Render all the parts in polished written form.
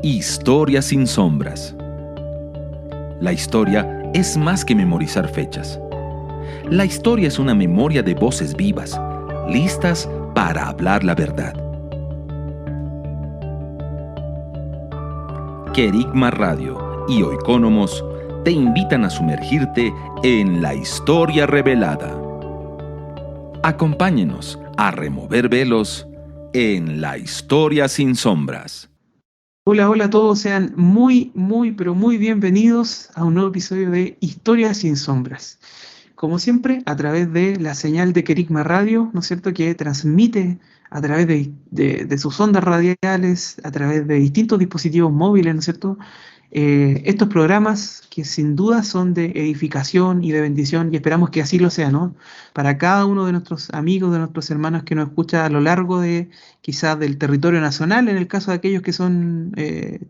Historia sin sombras. La historia es más que memorizar fechas. La historia es una memoria de voces vivas, listas para hablar la verdad. Querigma Radio y Oikonomos te invitan a sumergirte en la historia revelada. Acompáñenos a remover velos en la historia sin sombras. Hola, hola a todos, sean pero muy bienvenidos a un nuevo episodio de Historias sin Sombras. Como siempre, a través de la señal de Querigma Radio, ¿no es cierto?, que transmite a través de sus ondas radiales, a través de distintos dispositivos móviles, ¿no es cierto?, estos programas que sin duda son de edificación y de bendición, y esperamos que así lo sea, ¿no? Para cada uno de nuestros amigos, de nuestros hermanos que nos escucha a lo largo de quizás del territorio nacional, en el caso de aquellos que son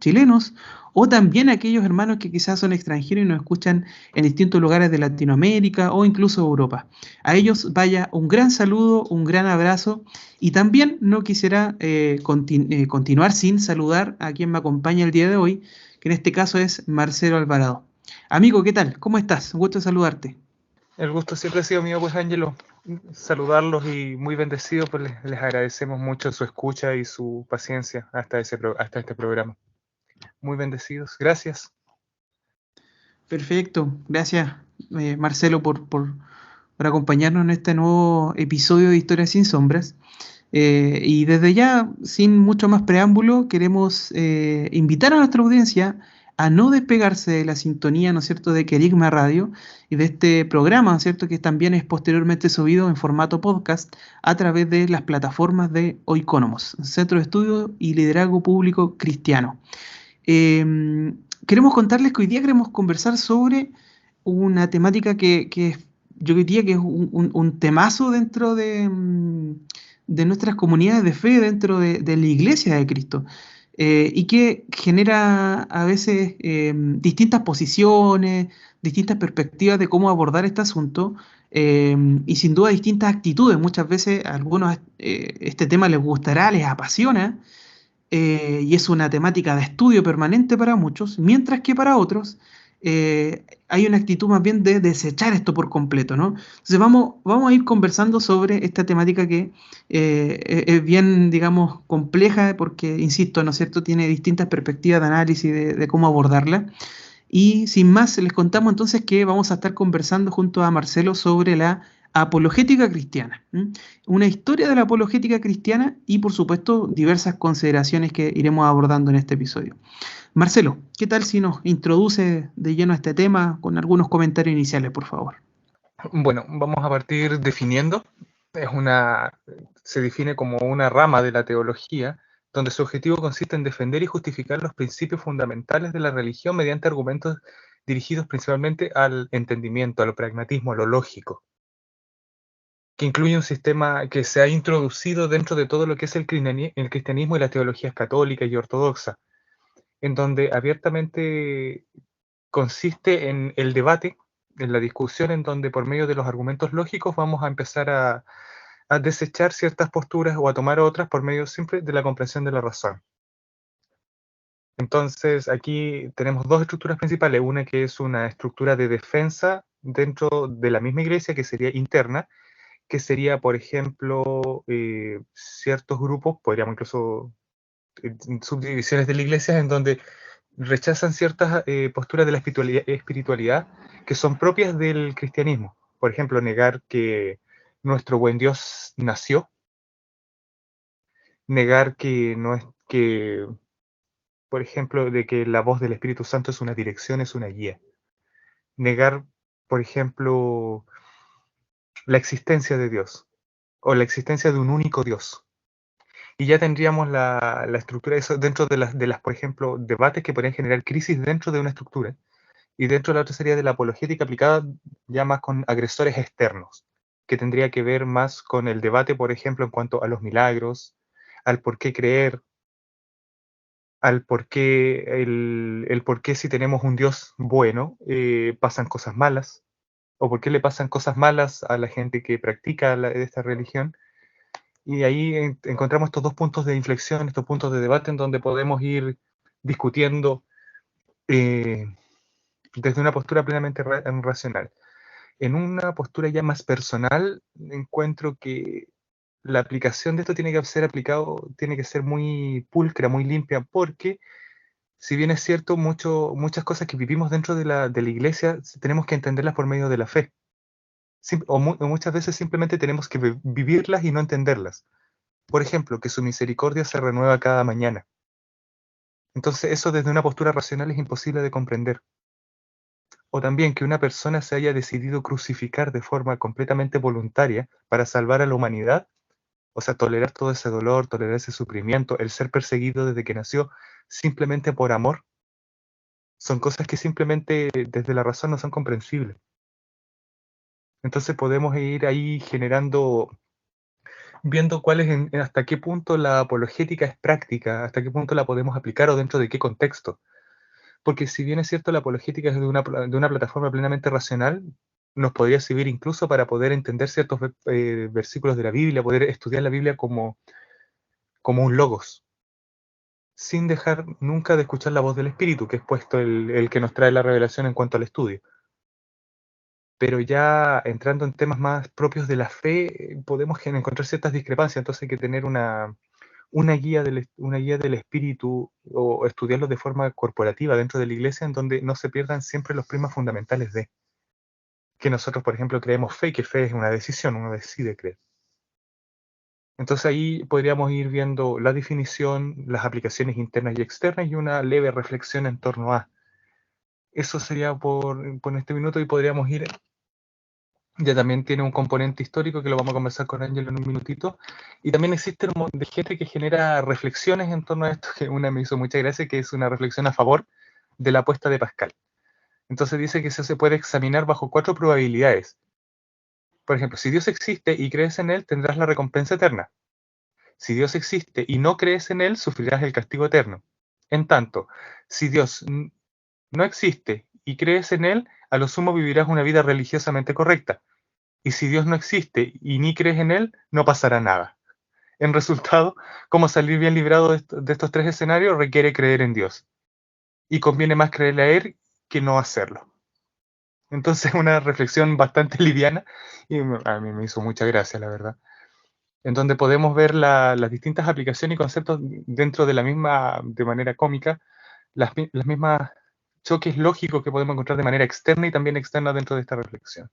chilenos, o también aquellos hermanos que quizás son extranjeros y nos escuchan en distintos lugares de Latinoamérica o incluso Europa. A ellos vaya un gran saludo, un gran abrazo, y también no quisiera continuar sin saludar a quien me acompaña el día de hoy, que en este caso es Marcelo Alvarado. Amigo, ¿qué tal? ¿Cómo estás? Un gusto saludarte. El gusto siempre ha sido mío, pues Ángelo, saludarlos y muy bendecidos, pues les agradecemos mucho su escucha y su paciencia hasta este programa. Muy bendecidos, gracias. Perfecto, gracias Marcelo por acompañarnos en este nuevo episodio de Historias sin Sombras. Y desde ya, sin mucho más preámbulo, queremos invitar a nuestra audiencia a no despegarse de la sintonía, ¿no es cierto?, de Querigma Radio y de este programa, ¿no es cierto?, que también es posteriormente subido en formato podcast a través de las plataformas de Oikonomos, Centro de Estudio y Liderazgo Público Cristiano. Queremos contarles que hoy día queremos conversar sobre una temática que yo diría que es un temazo dentro de nuestras comunidades de fe, dentro de la Iglesia de Cristo, y que genera a veces distintas posiciones, distintas perspectivas de cómo abordar este asunto, y sin duda distintas actitudes. Muchas veces a algunos este tema les gustará, les apasiona, y es una temática de estudio permanente para muchos, mientras que para otros hay una actitud más bien de desechar esto por completo, ¿no? Entonces vamos a ir conversando sobre esta temática que es bien, digamos, compleja porque, insisto, ¿no es cierto?, tiene distintas perspectivas de análisis de cómo abordarla. Y sin más, les contamos entonces que vamos a estar conversando junto a Marcelo sobre la apologética cristiana, una historia de la apologética cristiana y, por supuesto, diversas consideraciones que iremos abordando en este episodio. Marcelo, ¿qué tal si nos introduce de lleno a este tema con algunos comentarios iniciales, por favor? Bueno, vamos a partir definiendo. Se define como una rama de la teología donde su objetivo consiste en defender y justificar los principios fundamentales de la religión mediante argumentos dirigidos principalmente al entendimiento, al pragmatismo, a lo lógico, que incluye un sistema que se ha introducido dentro de todo lo que es el cristianismo y las teologías católicas y ortodoxas, en donde abiertamente consiste en el debate, en la discusión, en donde por medio de los argumentos lógicos vamos a empezar a desechar ciertas posturas o a tomar otras por medio siempre de la comprensión de la razón. Entonces aquí tenemos dos estructuras principales, una que es una estructura de defensa dentro de la misma iglesia, que sería interna, que sería, por ejemplo, ciertos grupos, podríamos incluso subdivisiones de la iglesia, en donde rechazan ciertas posturas de la espiritualidad que son propias del cristianismo. Por ejemplo, negar que nuestro buen Dios nació, negar que no es que, por ejemplo, de que la voz del Espíritu Santo es una dirección, es una guía. Negar, por ejemplo, la existencia de Dios o la existencia de un único Dios. Y ya tendríamos la estructura de eso dentro de las, por ejemplo, debates que podrían generar crisis dentro de una estructura. Y dentro de la otra sería de la apologética aplicada ya más con agresores externos, que tendría que ver más con el debate, por ejemplo, en cuanto a los milagros, al por qué creer, al por qué, el por qué si tenemos un Dios bueno, pasan cosas malas, o por qué le pasan cosas malas a la gente que practica esta religión. Y ahí encontramos estos dos puntos de inflexión, estos puntos de debate en donde podemos ir discutiendo desde una postura plenamente racional. En una postura ya más personal, encuentro que la aplicación de esto tiene que ser aplicado, tiene que ser muy pulcra, muy limpia, porque si bien es cierto, muchas cosas que vivimos dentro de la iglesia tenemos que entenderlas por medio de la fe. O muchas veces simplemente tenemos que vivirlas y no entenderlas. Por ejemplo, que su misericordia se renueva cada mañana. Entonces eso desde una postura racional es imposible de comprender. O también que una persona se haya decidido crucificar de forma completamente voluntaria para salvar a la humanidad, o sea, tolerar todo ese dolor, tolerar ese sufrimiento, el ser perseguido desde que nació simplemente por amor, son cosas que simplemente desde la razón no son comprensibles. Entonces podemos ir ahí viendo hasta qué punto la apologética es práctica, hasta qué punto la podemos aplicar o dentro de qué contexto. Porque si bien es cierto la apologética es de una plataforma plenamente racional, nos podría servir incluso para poder entender ciertos versículos de la Biblia, poder estudiar la Biblia como un logos, sin dejar nunca de escuchar la voz del Espíritu, que es puesto el que nos trae la revelación en cuanto al estudio. Pero ya entrando en temas más propios de la fe, podemos encontrar ciertas discrepancias, entonces hay que tener una guía del espíritu o estudiarlo de forma corporativa dentro de la iglesia, en donde no se pierdan siempre los prismas fundamentales de que nosotros, por ejemplo, creemos fe, que fe es una decisión, uno decide creer. Entonces ahí podríamos ir viendo la definición, las aplicaciones internas y externas y una leve reflexión en torno a. Eso sería por este minuto y podríamos ir. Ya también tiene un componente histórico que lo vamos a conversar con Ángel en un minutito. Y también existe un montón de gente que genera reflexiones en torno a esto, que una me hizo mucha gracia, que es una reflexión a favor de la apuesta de Pascal. Entonces dice que eso se puede examinar bajo 4 probabilidades. Por ejemplo, si Dios existe y crees en Él, tendrás la recompensa eterna. Si Dios existe y no crees en Él, sufrirás el castigo eterno. En tanto, si Dios no existe y crees en Él, a lo sumo vivirás una vida religiosamente correcta. Y si Dios no existe y ni crees en Él, no pasará nada. En resultado, cómo salir bien librado de estos 3 escenarios requiere creer en Dios. Y conviene más creerle a Él que no hacerlo. Entonces, una reflexión bastante liviana y a mí me hizo mucha gracia, la verdad. En donde podemos ver las distintas aplicaciones y conceptos dentro de de manera cómica, las mismas choques lógicos que podemos encontrar de manera externa y también externa dentro de esta reflexión.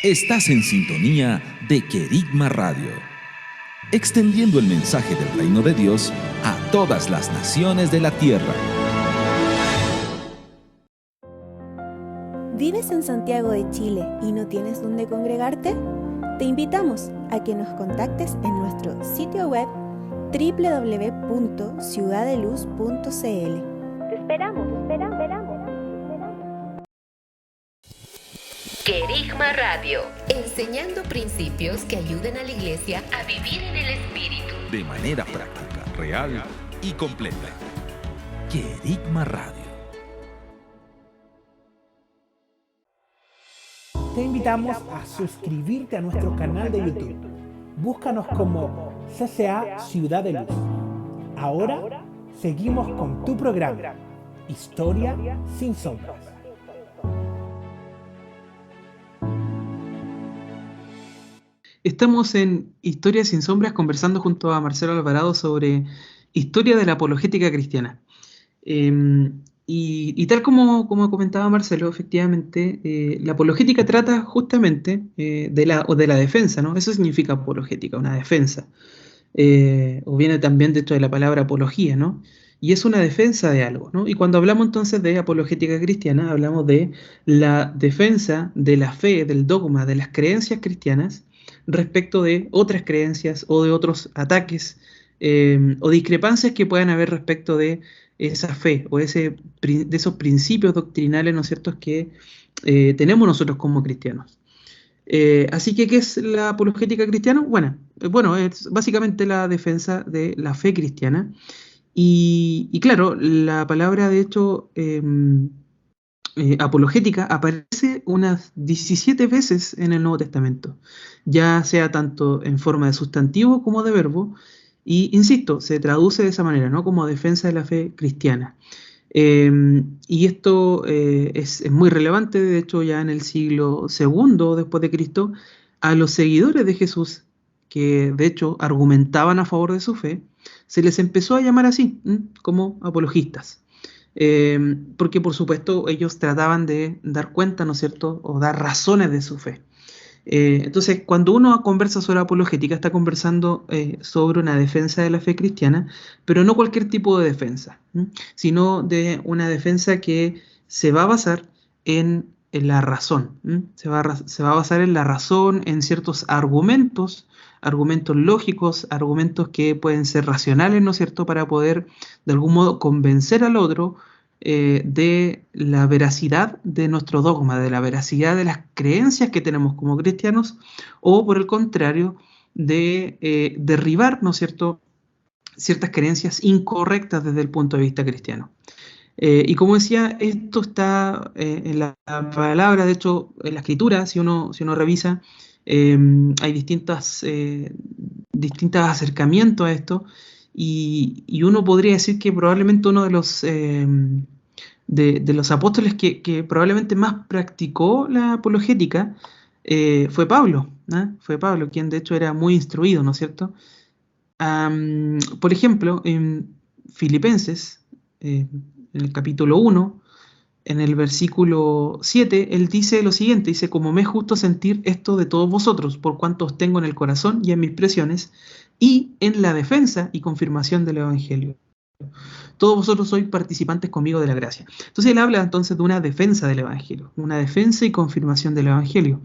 Estás en sintonía de Querigma Radio, extendiendo el mensaje del reino de Dios a todas las naciones de la tierra. ¿Vives en Santiago de Chile y no tienes dónde congregarte? Te invitamos a que nos contactes en nuestro sitio web www.ciudadeluz.cl. Te esperamos. Querigma Radio, enseñando principios que ayuden a la iglesia a vivir en el Espíritu. De manera práctica, real y completa. Querigma Radio. Te invitamos a suscribirte a nuestro canal de YouTube. Búscanos como CCA Ciudad de Luz. Ahora seguimos con tu programa, Historia sin Sombras. Estamos en Historia sin Sombras conversando junto a Marcelo Alvarado sobre historia de la apologética cristiana. Y tal como comentaba Marcelo, efectivamente, la apologética trata justamente de la defensa, ¿no? Eso significa apologética, una defensa. O viene también dentro de la palabra apología, ¿no? Y es una defensa de algo, ¿no? Y cuando hablamos entonces de apologética cristiana, hablamos de la defensa de la fe, del dogma, de las creencias cristianas respecto de otras creencias o de otros ataques o discrepancias que puedan haber respecto de esa fe o de esos principios doctrinales, ¿no es cierto?, que tenemos nosotros como cristianos. Así que, ¿qué es la apologética cristiana? Bueno, es básicamente la defensa de la fe cristiana. Y claro, la palabra, de hecho, apologética aparece unas 17 veces en el Nuevo Testamento, ya sea tanto en forma de sustantivo como de verbo, Y, insisto, se traduce de esa manera, ¿no? Como defensa de la fe cristiana. Y esto es muy relevante, de hecho, ya en el siglo II después de Cristo, a los seguidores de Jesús, que de hecho argumentaban a favor de su fe, se les empezó a llamar así, como apologistas. Porque por supuesto ellos trataban de dar cuenta, ¿no es cierto?, o dar razones de su fe. Entonces, cuando uno conversa sobre apologética, está conversando sobre una defensa de la fe cristiana, pero no cualquier tipo de defensa, sino de una defensa que se va a basar en la razón, se va a basar en la razón, en ciertos argumentos lógicos, argumentos que pueden ser racionales, ¿no es cierto?, para poder de algún modo convencer al otro de la veracidad de nuestro dogma, de la veracidad de las creencias que tenemos como cristianos, o por el contrario, de derribar, ¿no es cierto?, ciertas creencias incorrectas desde el punto de vista cristiano. Y como decía, esto está en la palabra, de hecho, en la escritura, si uno revisa, hay distintos acercamientos a esto, y uno podría decir que probablemente uno de los apóstoles que probablemente más practicó la apologética fue Pablo, ¿no? Fue Pablo, quien de hecho era muy instruido, ¿no es cierto? Por ejemplo, en Filipenses, en el capítulo 1, en el versículo 7, él dice lo siguiente, dice: como me es justo sentir esto de todos vosotros, por cuanto os tengo en el corazón y en mis presiones, y en la defensa y confirmación del Evangelio. Todos vosotros sois participantes conmigo de la gracia. Entonces él habla entonces de una defensa del Evangelio, una defensa y confirmación del Evangelio.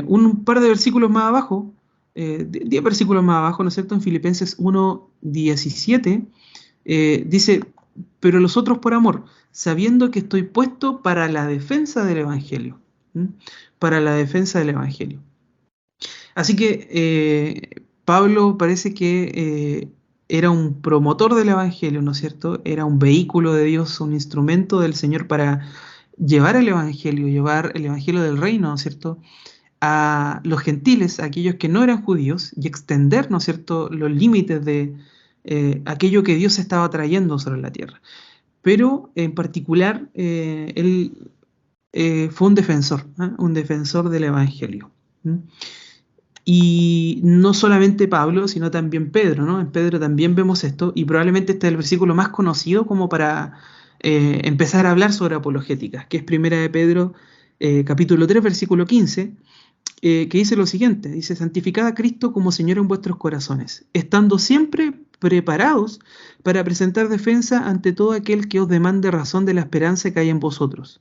Un par de versículos más abajo, 10 versículos más abajo, ¿no es cierto?, en Filipenses 1:17, dice: pero los otros por amor, sabiendo que estoy puesto para la defensa del Evangelio. Para la defensa del Evangelio. Así que Pablo parece que era un promotor del Evangelio, ¿no es cierto? Era un vehículo de Dios, un instrumento del Señor para llevar el Evangelio del reino, ¿no es cierto?, a los gentiles, a aquellos que no eran judíos, y extender, ¿no es cierto?, los límites de aquello que Dios estaba trayendo sobre la tierra. Pero en particular, él fue un defensor del Evangelio. Y no solamente Pablo, sino también Pedro, ¿no? En Pedro también vemos esto, y probablemente este es el versículo más conocido como para empezar a hablar sobre apologética, que es Primera de Pedro, capítulo 3, versículo 15, que dice lo siguiente, dice: santificad a Cristo como Señor en vuestros corazones, estando siempre preparados para presentar defensa ante todo aquel que os demande razón de la esperanza que hay en vosotros,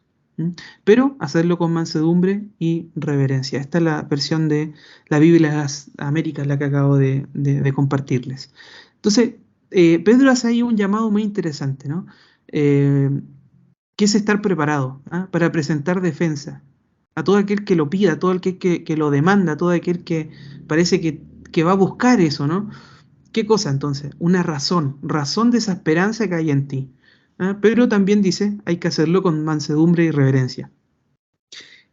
pero hacerlo con mansedumbre y reverencia. Esta es la versión de la Biblia de las Américas, la que acabo de compartirles. Entonces, Pedro hace ahí un llamado muy interesante, ¿no? Que es estar preparado para presentar defensa a todo aquel que lo pida, a todo aquel que lo demanda, a todo aquel que parece que va a buscar eso, ¿no? ¿Qué cosa entonces? Una razón de esa esperanza que hay en ti. Pero también dice, hay que hacerlo con mansedumbre y reverencia.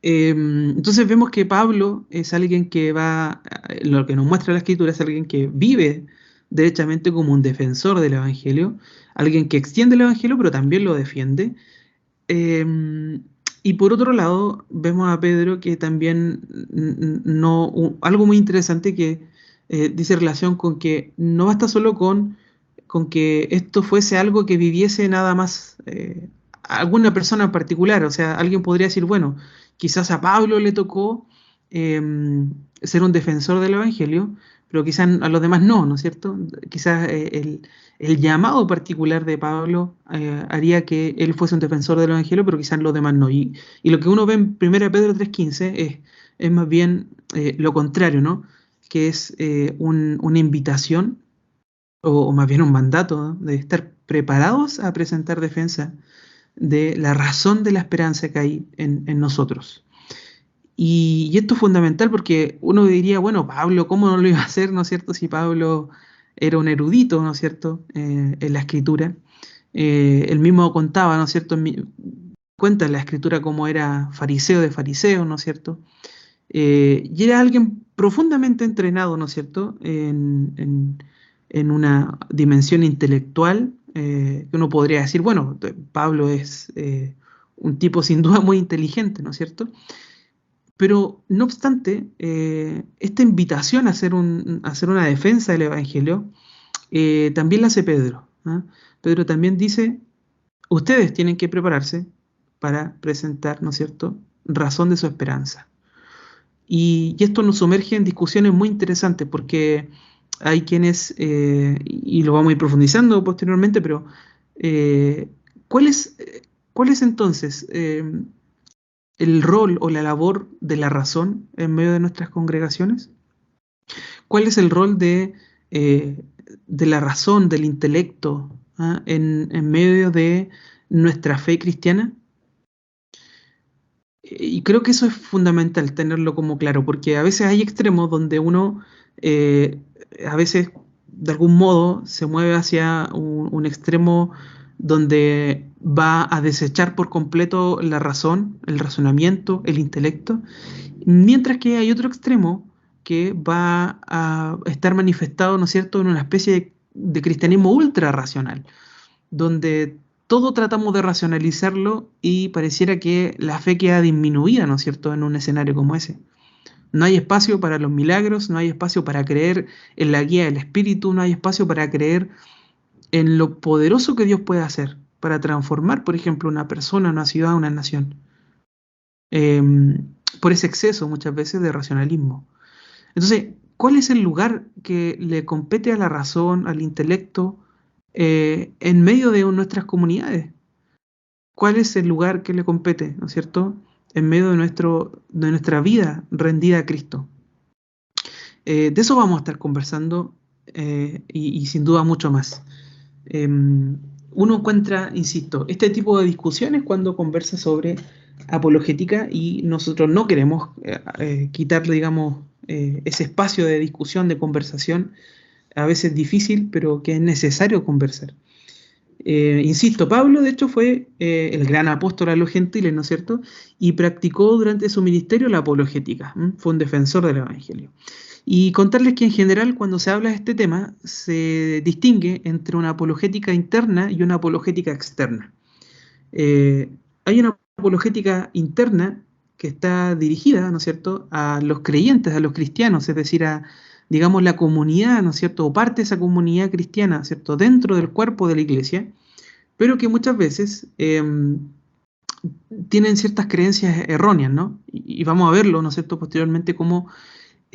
Entonces vemos que Pablo es alguien que va, lo que nos muestra la Escritura es alguien que vive derechamente como un defensor del Evangelio, alguien que extiende el Evangelio pero también lo defiende. Y por otro lado vemos a Pedro que también algo muy interesante que dice relación con que no basta solo con que esto fuese algo que viviese nada más alguna persona en particular. O sea, alguien podría decir, bueno, quizás a Pablo le tocó ser un defensor del Evangelio, pero quizás a los demás no, ¿no es cierto? Quizás el llamado particular de Pablo haría que él fuese un defensor del Evangelio, pero quizás los demás no. Y lo que uno ve en 1 Pedro 3:15 es más bien lo contrario, ¿no? Que es una invitación, o más bien un mandato, ¿no?, de estar preparados a presentar defensa de la razón de la esperanza que hay en nosotros. Y esto es fundamental porque uno diría, bueno, Pablo, ¿cómo no lo iba a hacer, ¿no es cierto?, si Pablo era un erudito, ¿no es cierto?, en la Escritura. Él mismo contaba, ¿no es cierto?, cuenta en la Escritura cómo era fariseo de fariseos, ¿no es cierto?, y era alguien profundamente entrenado, ¿no es cierto?, en en una dimensión intelectual, que uno podría decir, bueno, Pablo es un tipo sin duda muy inteligente, ¿no es cierto? Pero no obstante, esta invitación a hacer una defensa del Evangelio también la hace Pedro. Pedro también dice, ustedes tienen que prepararse para presentar, ¿no es cierto?, razón de su esperanza. Y esto nos sumerge en discusiones muy interesantes, porque hay quienes, y lo vamos a ir profundizando posteriormente, pero ¿cuál es entonces el rol o la labor de la razón en medio de nuestras congregaciones? ¿Cuál es el rol de la razón, del intelecto, en medio de nuestra fe cristiana? Y creo que eso es fundamental tenerlo como claro, porque a veces hay extremos donde uno a veces de algún modo se mueve hacia un extremo donde va a desechar por completo la razón, el razonamiento, el intelecto, mientras que hay otro extremo que va a estar manifestado, ¿no es cierto?, en una especie de cristianismo ultra racional, donde todo tratamos de racionalizarlo y pareciera que la fe queda disminuida, ¿no es cierto?, en un escenario como ese. No hay espacio para los milagros, no hay espacio para creer en la guía del Espíritu, no hay espacio para creer en lo poderoso que Dios puede hacer para transformar, por ejemplo, una persona, una ciudad, una nación. Por ese exceso muchas veces de racionalismo. Entonces, ¿cuál es el lugar que le compete a la razón, al intelecto, en medio de nuestras comunidades? ¿Cuál es el lugar que le compete, ¿no es cierto?, en medio de nuestra vida rendida a Cristo? De eso vamos a estar conversando y sin duda mucho más. Uno encuentra, insisto, este tipo de discusiones cuando conversa sobre apologética, y nosotros no queremos quitarle, digamos, ese espacio de discusión, de conversación, a veces difícil, pero que es necesario conversar. Insisto, Pablo de hecho fue el gran apóstol a los gentiles, ¿no es cierto?, y practicó durante su ministerio la apologética, fue un defensor del Evangelio. Y contarles que en general cuando se habla de este tema se distingue entre una apologética interna y una apologética externa. Hay una apologética interna que está dirigida, ¿no es cierto?, a los creyentes, a los cristianos, es decir, a, digamos, la comunidad, ¿no es cierto?, o parte de esa comunidad cristiana, ¿cierto?, dentro del cuerpo de la iglesia, pero que muchas veces tienen ciertas creencias erróneas, ¿no? Y vamos a verlo, ¿no es cierto?, posteriormente, cómo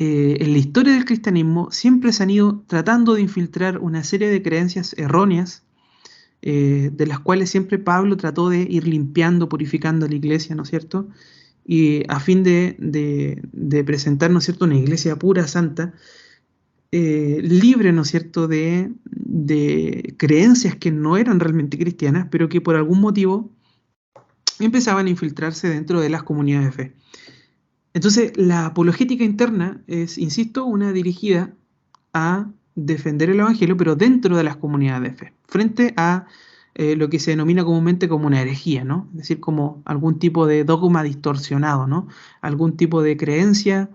en la historia del cristianismo siempre se han ido tratando de infiltrar una serie de creencias erróneas, de las cuales siempre Pablo trató de ir limpiando, purificando a la iglesia, ¿no es cierto?, y a fin de presentar, ¿no es cierto?, una iglesia pura, santa, libre, ¿no es cierto?, de creencias que no eran realmente cristianas, pero que por algún motivo empezaban a infiltrarse dentro de las comunidades de fe. Entonces, la apologética interna es, insisto, una dirigida a defender el Evangelio, pero dentro de las comunidades de fe, frente a lo que se denomina comúnmente como una herejía, ¿no? Es decir, como algún tipo de dogma distorsionado, ¿no? Algún tipo de creencia,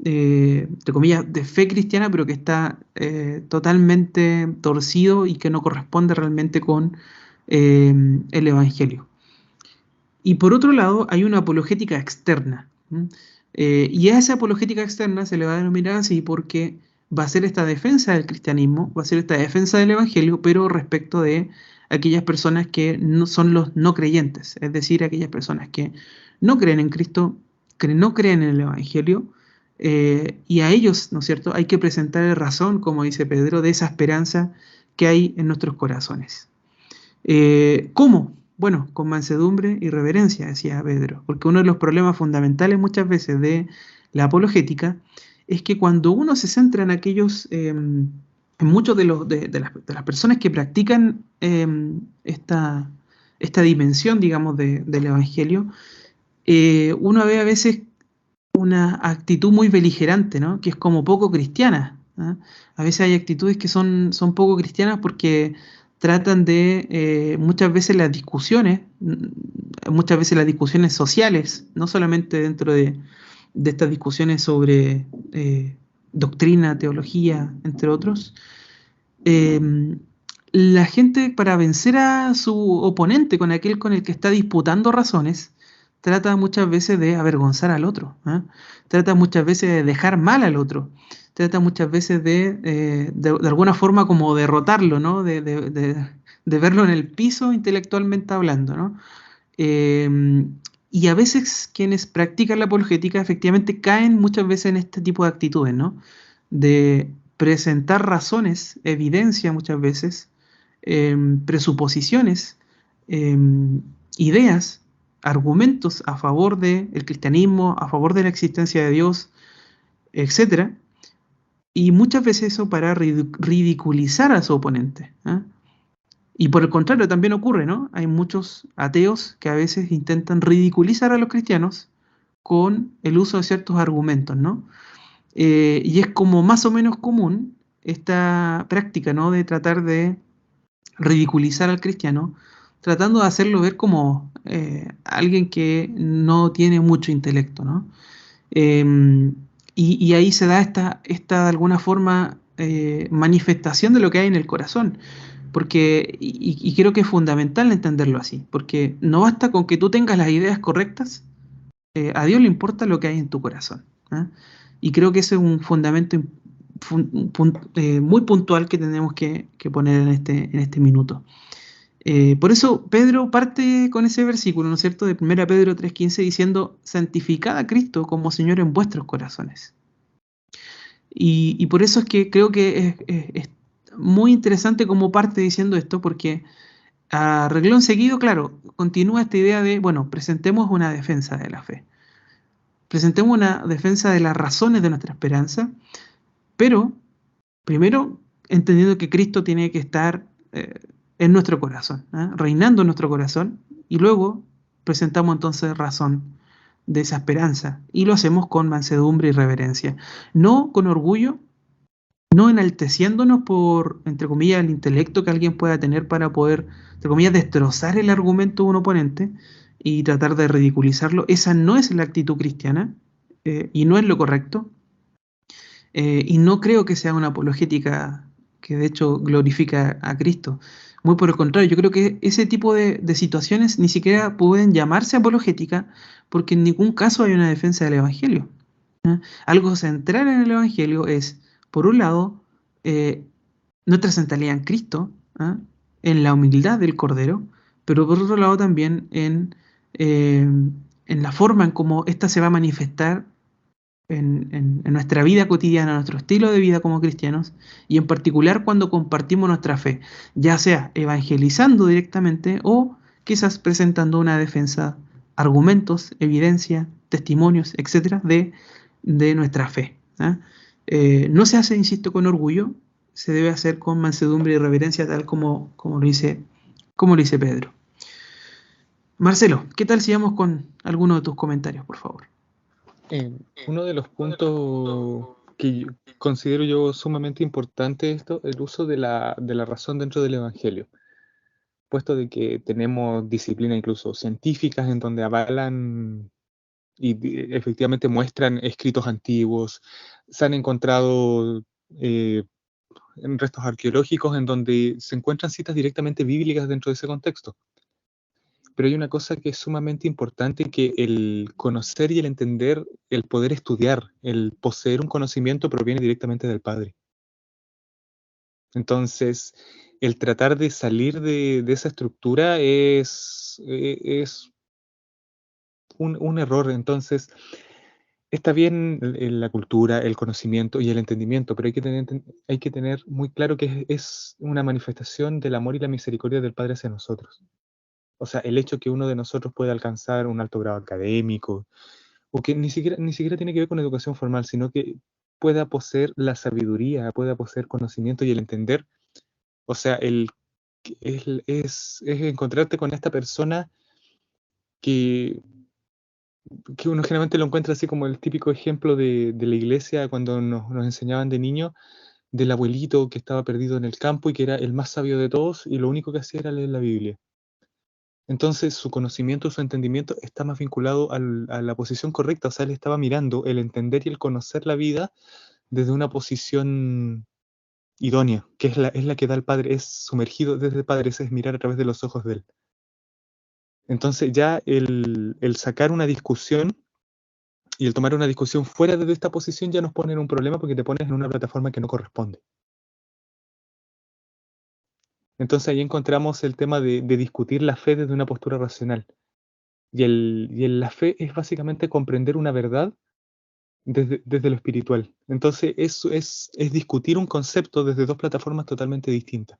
entre comillas, de fe cristiana, pero que está totalmente torcido y que no corresponde realmente con el Evangelio. Y por otro lado, hay una apologética externa, y a esa apologética externa se le va a denominar así porque va a ser esta defensa del cristianismo, va a ser esta defensa del Evangelio, pero respecto de aquellas personas que no son los no creyentes, es decir, aquellas personas que no creen en Cristo, que no creen en el Evangelio, y a ellos, ¿no es cierto?, hay que presentar razón, como dice Pedro, de esa esperanza que hay en nuestros corazones. ¿Cómo? Bueno, con mansedumbre y reverencia, decía Pedro, porque uno de los problemas fundamentales muchas veces de la apologética es que cuando uno se centra en aquellos, en muchos de las personas que practican esta dimensión, digamos, del Evangelio, uno ve a veces una actitud muy beligerante, ¿no?, que es como poco cristiana, ¿eh? A veces hay actitudes que son poco cristianas porque tratan de muchas veces las discusiones sociales, no solamente dentro de estas discusiones sobre doctrina, teología, entre otros, La gente, para vencer a su oponente, con aquel con el que está disputando razones, trata muchas veces de avergonzar al otro, ¿ah? Trata muchas veces de dejar mal al otro, trata muchas veces de alguna forma como derrotarlo, ¿no? De verlo en el piso intelectualmente hablando, ¿no? Eh, y a veces quienes practican la apologética efectivamente caen muchas veces en este tipo de actitudes, ¿no? De presentar razones, evidencia muchas veces, presuposiciones, ideas, argumentos a favor del cristianismo, a favor de la existencia de Dios, etcétera, y muchas veces eso para ridiculizar a su oponente, ¿ah? Y por el contrario también ocurre, ¿no? Hay muchos ateos que a veces intentan ridiculizar a los cristianos con el uso de ciertos argumentos, ¿no? Y es como más o menos común esta práctica, ¿no? De tratar de ridiculizar al cristiano, tratando de hacerlo ver como alguien que no tiene mucho intelecto, ¿no? Y ahí se da esta de alguna forma manifestación de lo que hay en el corazón. Porque, y creo que es fundamental entenderlo así, porque no basta con que tú tengas las ideas correctas, a Dios le importa lo que hay en tu corazón, ¿ah? Y creo que ese es un fundamento muy puntual que tenemos que poner en este minuto. Por eso Pedro parte con ese versículo, ¿no es cierto?, de 1 Pedro 3:15, diciendo: santificad a Cristo como Señor en vuestros corazones. Y por eso es que creo que es muy interesante cómo parte diciendo esto, porque a reglón seguido, claro, continúa esta idea de, bueno, presentemos una defensa de la fe. Presentemos una defensa de las razones de nuestra esperanza, pero primero entendiendo que Cristo tiene que estar en nuestro corazón, ¿eh? Reinando en nuestro corazón, y luego presentamos entonces razón de esa esperanza, y lo hacemos con mansedumbre y reverencia, no con orgullo, no enalteciéndonos por, entre comillas, el intelecto que alguien pueda tener para poder, entre comillas, destrozar el argumento de un oponente y tratar de ridiculizarlo. Esa no es la actitud cristiana, y no es lo correcto, y no creo que sea una apologética que de hecho glorifica a Cristo. Muy por el contrario, yo creo que ese tipo de situaciones ni siquiera pueden llamarse apologética, porque en ningún caso hay una defensa del Evangelio, ¿eh? Algo central en el Evangelio es, por un lado, nuestra centralidad en Cristo, ¿eh? En la humildad del Cordero, pero por otro lado también en la forma en cómo ésta se va a manifestar en nuestra vida cotidiana, nuestro estilo de vida como cristianos, y en particular cuando compartimos nuestra fe, ya sea evangelizando directamente o quizás presentando una defensa, argumentos, evidencia, testimonios, etcétera, de nuestra fe, ¿eh? No se hace, insisto, con orgullo, se debe hacer con mansedumbre y reverencia, tal como lo dice Pedro. Marcelo, ¿qué tal si vamos con alguno de tus comentarios, por favor? Uno de los puntos que considero yo sumamente importante esto, el uso de la razón dentro del Evangelio, puesto de que tenemos disciplinas incluso científicas en donde avalan y efectivamente muestran escritos antiguos, se han encontrado en restos arqueológicos en donde se encuentran citas directamente bíblicas dentro de ese contexto. Pero hay una cosa que es sumamente importante, que el conocer y el entender, el poder estudiar, el poseer un conocimiento proviene directamente del Padre. Entonces, el tratar de salir de esa estructura es un error. Entonces, está bien la cultura, el conocimiento y el entendimiento, pero hay que tener muy claro que es una manifestación del amor y la misericordia del Padre hacia nosotros. O sea, el hecho que uno de nosotros pueda alcanzar un alto grado académico, o que ni siquiera tiene que ver con educación formal, sino que pueda poseer la sabiduría, pueda poseer conocimiento y el entender. O sea, es encontrarte con esta persona que uno generalmente lo encuentra así como el típico ejemplo de la iglesia cuando nos enseñaban de niño, del abuelito que estaba perdido en el campo y que era el más sabio de todos y lo único que hacía era leer la Biblia. Entonces su conocimiento, su entendimiento está más vinculado a la posición correcta. O sea, él estaba mirando el entender y el conocer la vida desde una posición idónea, que es la que da el Padre, es sumergido desde el Padre, es mirar a través de los ojos de Él. Entonces ya el sacar una discusión y el tomar una discusión fuera de esta posición ya nos pone en un problema porque te pones en una plataforma que no corresponde. Entonces ahí encontramos el tema de discutir la fe desde una postura racional. La fe es básicamente comprender una verdad desde lo espiritual. Entonces eso es discutir un concepto desde dos plataformas totalmente distintas.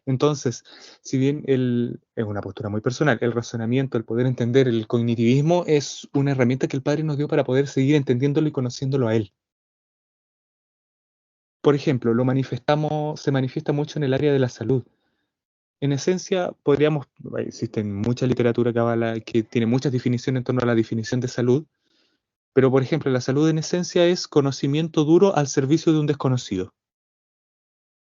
Entonces, si bien es una postura muy personal, el razonamiento, el poder entender, el cognitivismo es una herramienta que el Padre nos dio para poder seguir entendiéndolo y conociéndolo a Él. Por ejemplo, se manifiesta mucho en el área de la salud. En esencia, existe mucha literatura que tiene muchas definiciones en torno a la definición de salud, pero por ejemplo, la salud en esencia es conocimiento duro al servicio de un desconocido.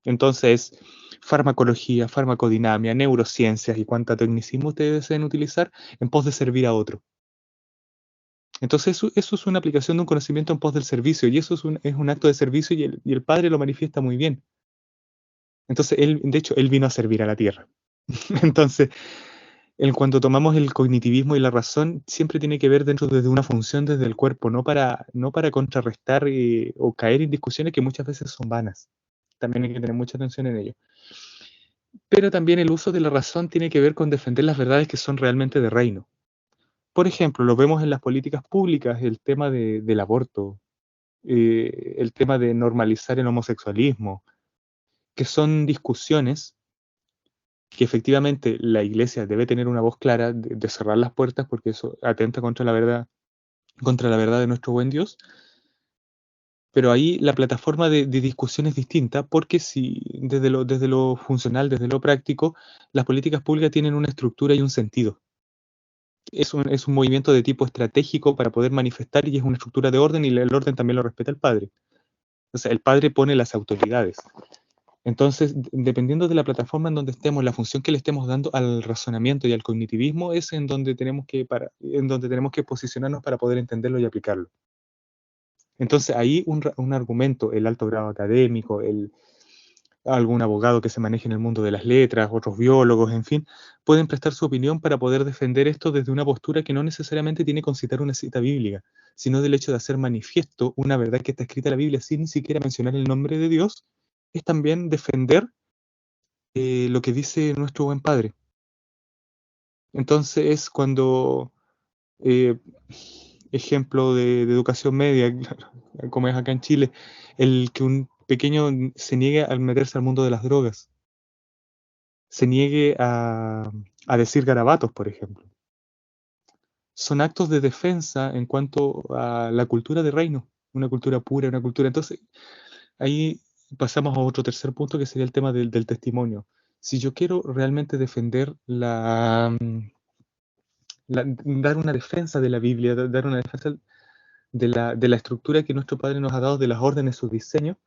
Entonces, farmacología, farmacodinamia, neurociencias y cuánta tecnicismo ustedes deseen utilizar en pos de servir a otro. Entonces, eso es una aplicación de un conocimiento en pos del servicio, y eso es un acto de servicio, y el Padre lo manifiesta muy bien. Entonces, de hecho, Él vino a servir a la tierra. Entonces, en cuanto tomamos el cognitivismo y la razón, siempre tiene que ver desde una función desde el cuerpo, no para contrarrestar o caer en discusiones que muchas veces son vanas. También hay que tener mucha atención en ello. Pero también el uso de la razón tiene que ver con defender las verdades que son realmente de reino. Por ejemplo, lo vemos en las políticas públicas, el tema del aborto, el tema de normalizar el homosexualismo, que son discusiones que efectivamente la Iglesia debe tener una voz clara de cerrar las puertas porque eso atenta contra la verdad de nuestro buen Dios. Pero ahí la plataforma de discusión es distinta porque si desde lo funcional, desde lo práctico, las políticas públicas tienen una estructura y un sentido. Es un movimiento de tipo estratégico para poder manifestar y es una estructura de orden y el orden también lo respeta el Padre. O sea, el Padre pone las autoridades. Entonces, dependiendo de la plataforma en donde estemos, la función que le estemos dando al razonamiento y al cognitivismo es en donde tenemos que posicionarnos para poder entenderlo y aplicarlo. Entonces, ahí un argumento, el alto grado académico, algún abogado que se maneje en el mundo de las letras, otros biólogos, en fin, pueden prestar su opinión para poder defender esto desde una postura que no necesariamente tiene que citar una cita bíblica, sino del hecho de hacer manifiesto una verdad que está escrita en la Biblia sin ni siquiera mencionar el nombre de Dios, es también defender lo que dice nuestro buen Padre. Entonces es cuando, ejemplo de educación media, como es acá en Chile, el que un pequeño se niegue a meterse al mundo de las drogas, se niegue a decir garabatos, por ejemplo. Son actos de defensa en cuanto a la cultura de reino, una cultura pura, una cultura. Entonces, ahí pasamos a otro tercer punto que sería el tema del testimonio. Si yo quiero realmente defender dar una defensa de la Biblia, dar una defensa de la estructura que nuestro Padre nos ha dado, de las órdenes, su diseño,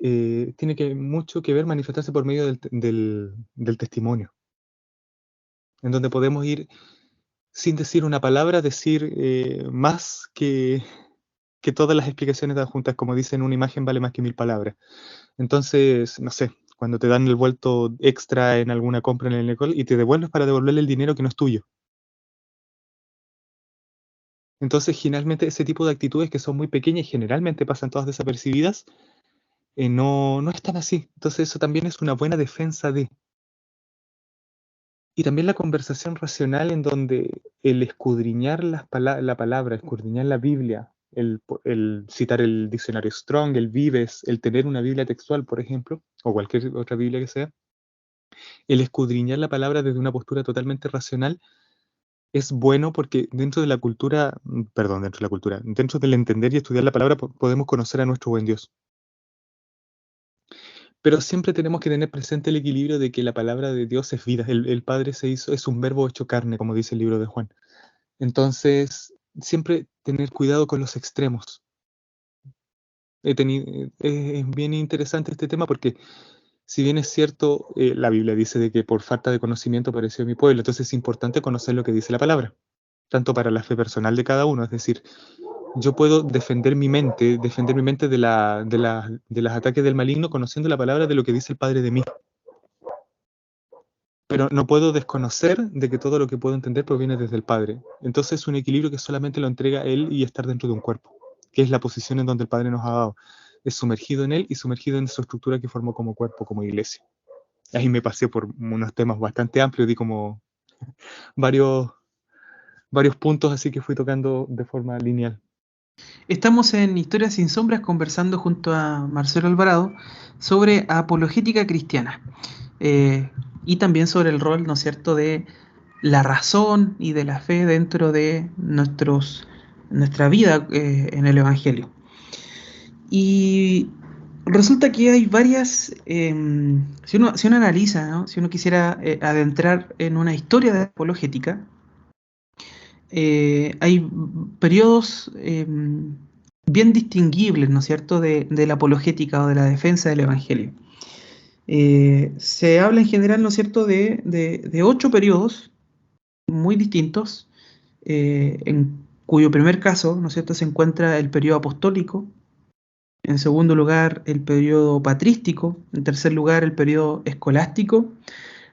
tiene mucho que ver manifestarse por medio del testimonio, en donde podemos ir sin decir una palabra, decir más que todas las explicaciones dadas juntas, como dicen, una imagen vale más que 1000 palabras. Entonces, no sé, cuando te dan el vuelto extra en alguna compra en el Lecol y te devuelves para devolverle el dinero que no es tuyo. Entonces, generalmente ese tipo de actitudes que son muy pequeñas y generalmente pasan todas desapercibidas, no están así. Entonces, eso también es una buena defensa de... Y también la conversación racional en donde el escudriñar la palabra, escudriñar la Biblia, el citar el diccionario Strong, el Vives, el tener una Biblia textual, por ejemplo, o cualquier otra Biblia que sea, el escudriñar la palabra desde una postura totalmente racional es bueno porque dentro del entender y estudiar la palabra podemos conocer a nuestro buen Dios. Pero siempre tenemos que tener presente el equilibrio de que la palabra de Dios es vida. El Padre es un verbo hecho carne, como dice el libro de Juan. Entonces, siempre tener cuidado con los extremos. Es bien interesante este tema porque, si bien es cierto, la Biblia dice de que por falta de conocimiento pereció mi pueblo, entonces es importante conocer lo que dice la palabra, tanto para la fe personal de cada uno, es decir, yo puedo defender mi mente de los ataques del maligno conociendo la palabra de lo que dice el Padre de mí. Pero no puedo desconocer de que todo lo que puedo entender proviene desde el Padre. Entonces es un equilibrio que solamente lo entrega Él y estar dentro de un cuerpo, que es la posición en donde el Padre nos ha dado. Es sumergido en Él y sumergido en su estructura que formó como cuerpo, como iglesia. Ahí me pasé por unos temas bastante amplios, di como varios puntos, así que fui tocando de forma lineal. Estamos en Historias sin Sombras conversando junto a Marcelo Alvarado sobre apologética cristiana y también sobre el rol, ¿no es cierto?, de la razón y de la fe dentro de nuestra vida en el Evangelio. Y resulta que hay varias, si uno analiza, ¿no?, si uno quisiera adentrar en una historia de apologética, hay periodos bien distinguibles, ¿no es cierto?, de la apologética o de la defensa del Evangelio. Se habla en general, ¿no es cierto?, de 8 periodos muy distintos, en cuyo primer caso, ¿no es cierto?, se encuentra el periodo apostólico, en segundo lugar el periodo patrístico, en tercer lugar el periodo escolástico,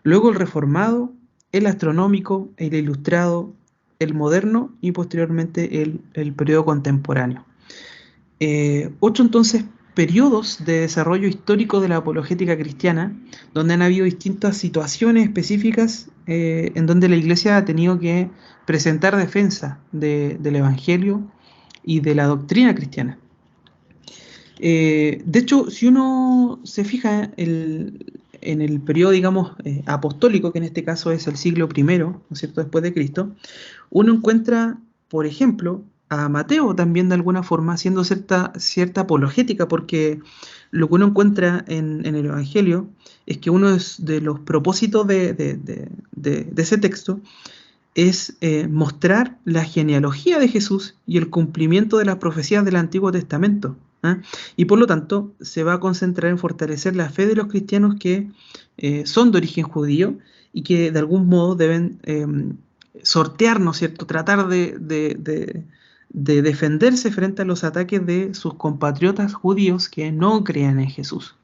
luego el reformado, el astronómico, el ilustrado, el moderno y posteriormente el periodo contemporáneo. 8 entonces periodos de desarrollo histórico de la apologética cristiana, donde han habido distintas situaciones específicas en donde la Iglesia ha tenido que presentar defensa del Evangelio y de la doctrina cristiana. De hecho, si uno se fija en el periodo, digamos, apostólico, que en este caso es el siglo I, ¿no es cierto?, después de Cristo, uno encuentra, por ejemplo, a Mateo también de alguna forma haciendo cierta apologética, porque lo que uno encuentra en el Evangelio es que uno de los propósitos de ese texto es mostrar la genealogía de Jesús y el cumplimiento de las profecías del Antiguo Testamento. Y por lo tanto se va a concentrar en fortalecer la fe de los cristianos que son de origen judío y que de algún modo deben sortear, ¿no es cierto?, tratar de defenderse frente a los ataques de sus compatriotas judíos que no crean en Jesús.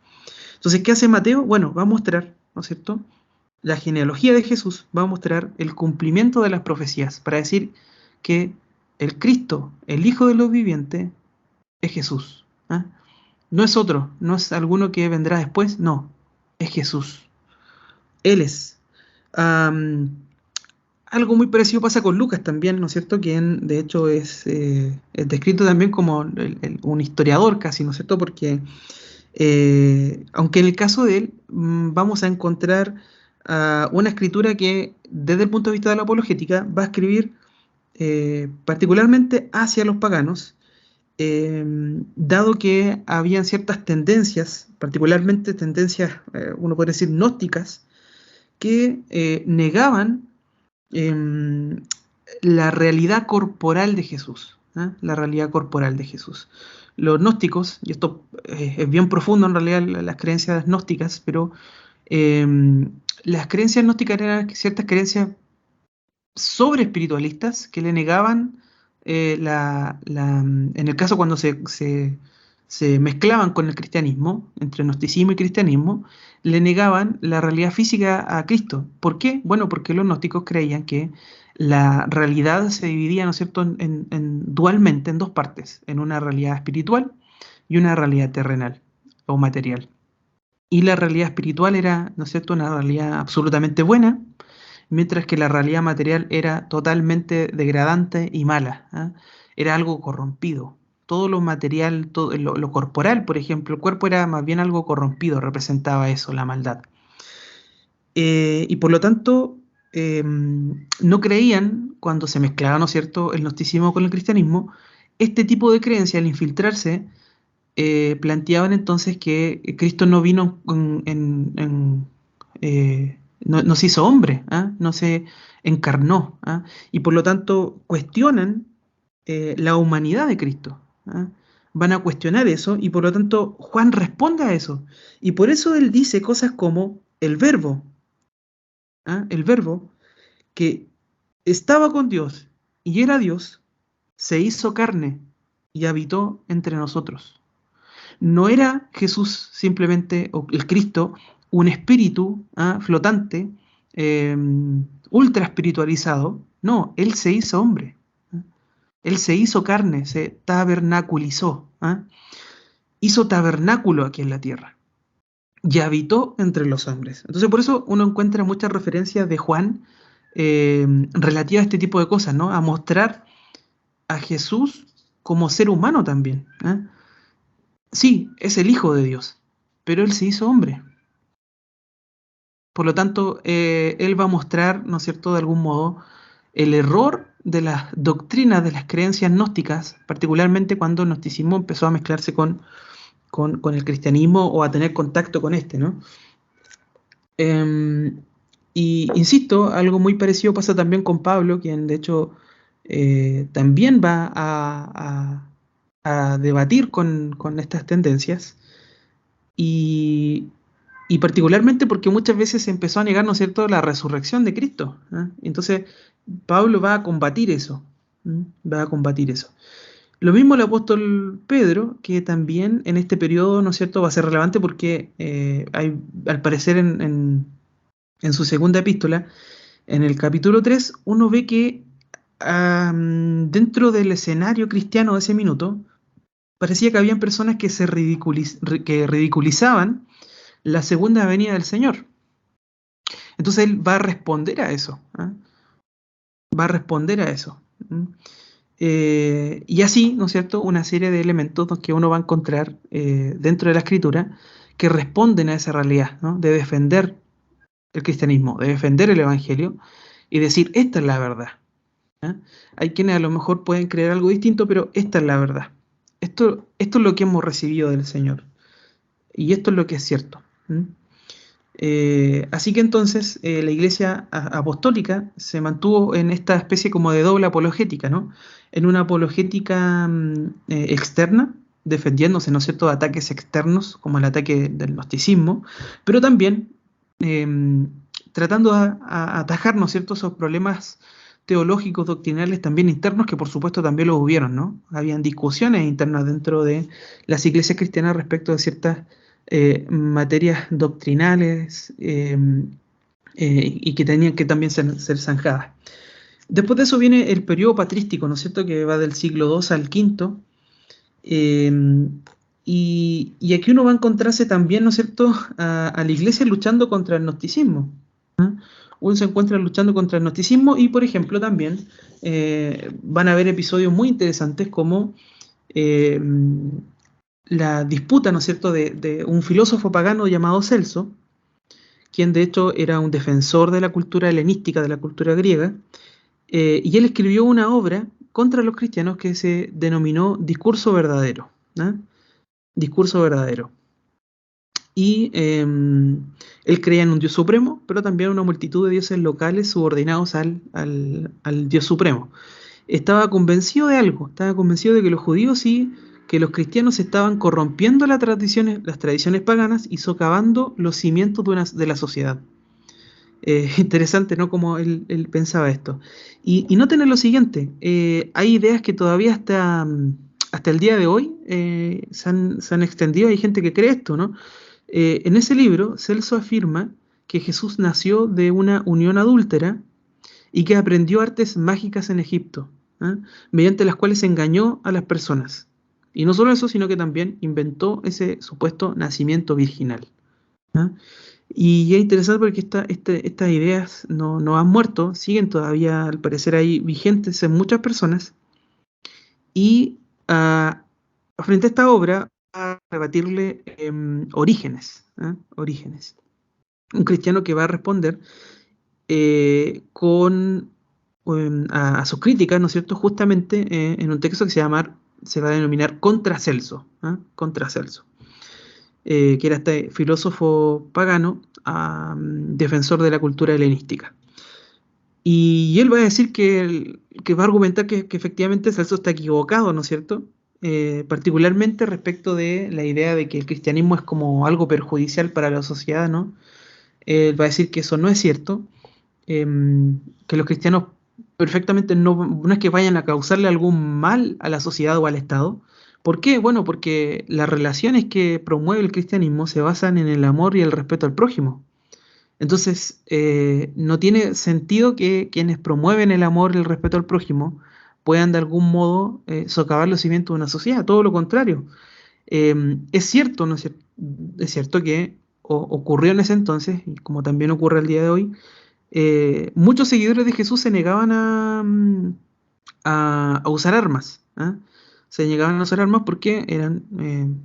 Entonces, ¿qué hace Mateo? Bueno, va a mostrar, ¿no es cierto?, la genealogía de Jesús, va a mostrar el cumplimiento de las profecías para decir que el Cristo, el Hijo de los vivientes, es Jesús. No es otro, no es alguno que vendrá después, no, es Jesús. Él es. Algo muy parecido pasa con Lucas también, ¿no es cierto?, quien de hecho es descrito también como un historiador casi, ¿no es cierto?, porque aunque en el caso de él vamos a encontrar una escritura que desde el punto de vista de la apologética va a escribir particularmente hacia los paganos, dado que habían ciertas tendencias, particularmente tendencias, uno podría decir, gnósticas, que negaban la realidad corporal de Jesús, la realidad corporal de Jesús. Los gnósticos, y esto es bien profundo en realidad las creencias gnósticas, pero las creencias gnósticas eran ciertas creencias sobre espiritualistas que le negaban en el caso cuando se mezclaban con el cristianismo, entre gnosticismo y cristianismo, le negaban la realidad física a Cristo. ¿Por qué? Bueno, porque los gnósticos creían que la realidad se dividía, ¿no es cierto?, dualmente en dos partes, en una realidad espiritual y una realidad terrenal o material. Y la realidad espiritual era, ¿no es cierto?, una realidad absolutamente buena, mientras que la realidad material era totalmente degradante y mala. Era algo corrompido. Todo lo material, todo lo corporal, por ejemplo, el cuerpo era más bien algo corrompido, representaba eso, la maldad. Y por lo tanto, no creían, cuando se mezclaba, ¿no es cierto?, el gnosticismo con el cristianismo, este tipo de creencia, al infiltrarse, planteaban entonces que Cristo no vino no se hizo hombre, no se encarnó, y por lo tanto cuestionan la humanidad de Cristo. Van a cuestionar eso y por lo tanto Juan responde a eso. Y por eso él dice cosas como el verbo que estaba con Dios y era Dios, se hizo carne y habitó entre nosotros. No era Jesús simplemente, o el Cristo, un espíritu flotante, ultra espiritualizado. No, Él se hizo hombre. Él se hizo carne, se tabernaculizó. Hizo tabernáculo aquí en la tierra. Y habitó entre los hombres. Entonces por eso uno encuentra muchas referencias de Juan relativas a este tipo de cosas, ¿no? A mostrar a Jesús como ser humano también. Sí, es el Hijo de Dios, pero Él se hizo hombre. Por lo tanto, Él va a mostrar, ¿no es cierto?, de algún modo, el error de las doctrinas, de las creencias gnósticas, particularmente cuando el gnosticismo empezó a mezclarse con el cristianismo o a tener contacto con este, ¿no? Y insisto, algo muy parecido pasa también con Pablo, quien de hecho también va a debatir con estas tendencias, y particularmente porque muchas veces se empezó a negar, ¿no es cierto?, la resurrección de Cristo. Entonces, Pablo va a combatir eso. Va a combatir eso. Lo mismo el apóstol Pedro, que también en este periodo, ¿no es cierto?, va a ser relevante porque hay, al parecer en su segunda epístola, en el capítulo 3, uno ve que dentro del escenario cristiano de ese minuto, parecía que habían personas que que ridiculizaban la segunda venida del Señor. Entonces él va a responder a eso. Va a responder a eso. Y así, ¿no es cierto?, una serie de elementos que uno va a encontrar dentro de la Escritura que responden a esa realidad, ¿no?, de defender el cristianismo, de defender el Evangelio y decir, esta es la verdad. Hay quienes a lo mejor pueden creer algo distinto, pero esta es la verdad. Esto es lo que hemos recibido del Señor. Y esto es lo que es cierto. Así que entonces la Iglesia apostólica se mantuvo en esta especie como de doble apologética, ¿no? En una apologética externa, defendiéndose, ¿no es cierto?, de ataques externos, como el ataque del gnosticismo, pero también tratando a atajar, ¿no es cierto?, esos problemas teológicos, doctrinales también internos, que por supuesto también los hubieron, ¿no? Habían discusiones internas dentro de las iglesias cristianas respecto de ciertas materias doctrinales y que tenían que también ser zanjadas. Después de eso viene el periodo patrístico, ¿no es cierto?, que va del siglo II al V, y aquí uno va a encontrarse también, ¿no es cierto?, a la iglesia luchando contra el gnosticismo. Uno se encuentra luchando contra el gnosticismo y, por ejemplo, también van a haber episodios muy interesantes como la disputa, ¿no es cierto?, de un filósofo pagano llamado Celso, quien de hecho era un defensor de la cultura helenística, de la cultura griega, y él escribió una obra contra los cristianos que se denominó Discurso Verdadero. Discurso Verdadero. Y él creía en un Dios supremo, pero también una multitud de dioses locales subordinados al Dios supremo. Estaba convencido de algo, estaba convencido de que los judíos y que los cristianos estaban corrompiendo las tradiciones paganas y socavando los cimientos de la sociedad. Interesante, ¿no?, cómo él pensaba esto. Y noten lo siguiente, hay ideas que todavía hasta el día de hoy se han extendido, hay gente que cree esto, ¿no? En ese libro, Celso afirma que Jesús nació de una unión adúltera y que aprendió artes mágicas en Egipto, mediante las cuales engañó a las personas. Y no solo eso, sino que también inventó ese supuesto nacimiento virginal. Y es interesante porque estas ideas no han muerto, siguen todavía, al parecer, ahí vigentes en muchas personas. Y frente a esta obra, a rebatirle Orígenes, un cristiano que va a responder a sus críticas, ¿no es cierto?, justamente en un texto que se va a denominar Contra Celso, Contra Celso, que era este filósofo pagano, defensor de la cultura helenística. Y él va a decir que va a argumentar que efectivamente Celso está equivocado, ¿no es cierto?, particularmente respecto de la idea de que el cristianismo es como algo perjudicial para la sociedad, ¿no? Él va a decir que eso no es cierto, que los cristianos perfectamente no es que vayan a causarle algún mal a la sociedad o al Estado. ¿Por qué? Bueno, porque las relaciones que promueve el cristianismo se basan en el amor y el respeto al prójimo. Entonces, no tiene sentido que quienes promueven el amor y el respeto al prójimo puedan de algún modo socavar los cimientos de una sociedad. Todo lo contrario. Es cierto, ¿no es cierto? Es cierto que ocurrió en ese entonces, y como también ocurre el día de hoy, muchos seguidores de Jesús se negaban a usar armas. ¿Ah? Se negaban a usar armas porque eran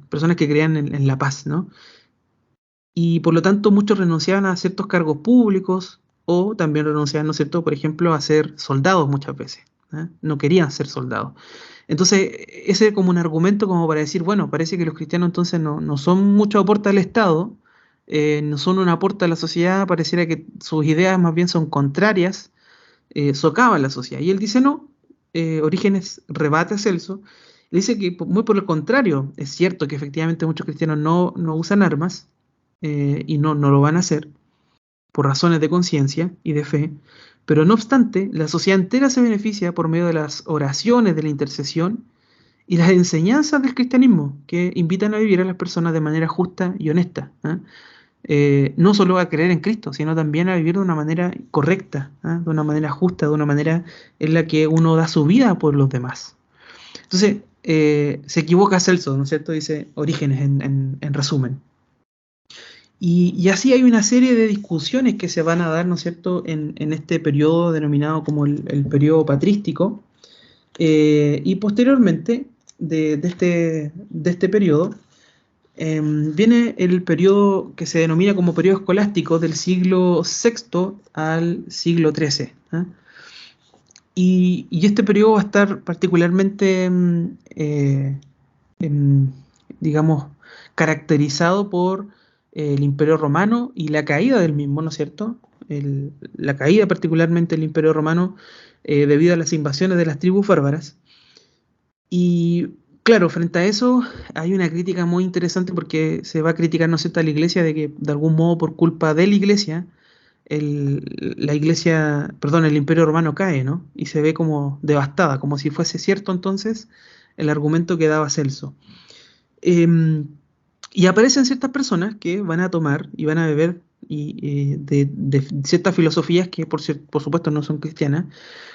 personas que creían en la paz, ¿no? Y por lo tanto muchos renunciaban a ciertos cargos públicos o también renunciaban, ¿no es cierto?, por ejemplo, a ser soldados muchas veces. No querían ser soldados. Entonces, ese es como un argumento como para decir, bueno, parece que los cristianos entonces no son mucho aporte al Estado, no son un aporte a la sociedad, pareciera que sus ideas más bien son contrarias, socavan la sociedad. Y él dice, no, Orígenes rebate a Celso, le dice que muy por el contrario, es cierto que efectivamente muchos cristianos no usan armas, y no lo van a hacer por razones de conciencia y de fe, pero no obstante, la sociedad entera se beneficia por medio de las oraciones, de la intercesión y las enseñanzas del cristianismo, que invitan a vivir a las personas de manera justa y honesta. No solo a creer en Cristo, sino también a vivir de una manera correcta, de una manera justa, de una manera en la que uno da su vida por los demás. Entonces, se equivoca Celso, ¿no es cierto? Dice Orígenes en resumen. Y así hay una serie de discusiones que se van a dar, ¿no es cierto?, en este periodo denominado como el periodo patrístico, y posteriormente de este periodo viene el periodo que se denomina como periodo escolástico del siglo VI al siglo XIII. Y este periodo va a estar particularmente, digamos, caracterizado por el Imperio Romano y la caída del mismo, ¿no es cierto? La caída particularmente del Imperio Romano debido a las invasiones de las tribus bárbaras. Y claro, frente a eso hay una crítica muy interesante porque se va a criticar, ¿no es cierto?, a la Iglesia de que de algún modo por culpa de la Iglesia, el Imperio Romano cae, ¿no? Y se ve como devastada, como si fuese cierto entonces el argumento que daba Celso. Y aparecen ciertas personas que van a tomar y van a beber de ciertas filosofías que por supuesto no son cristianas,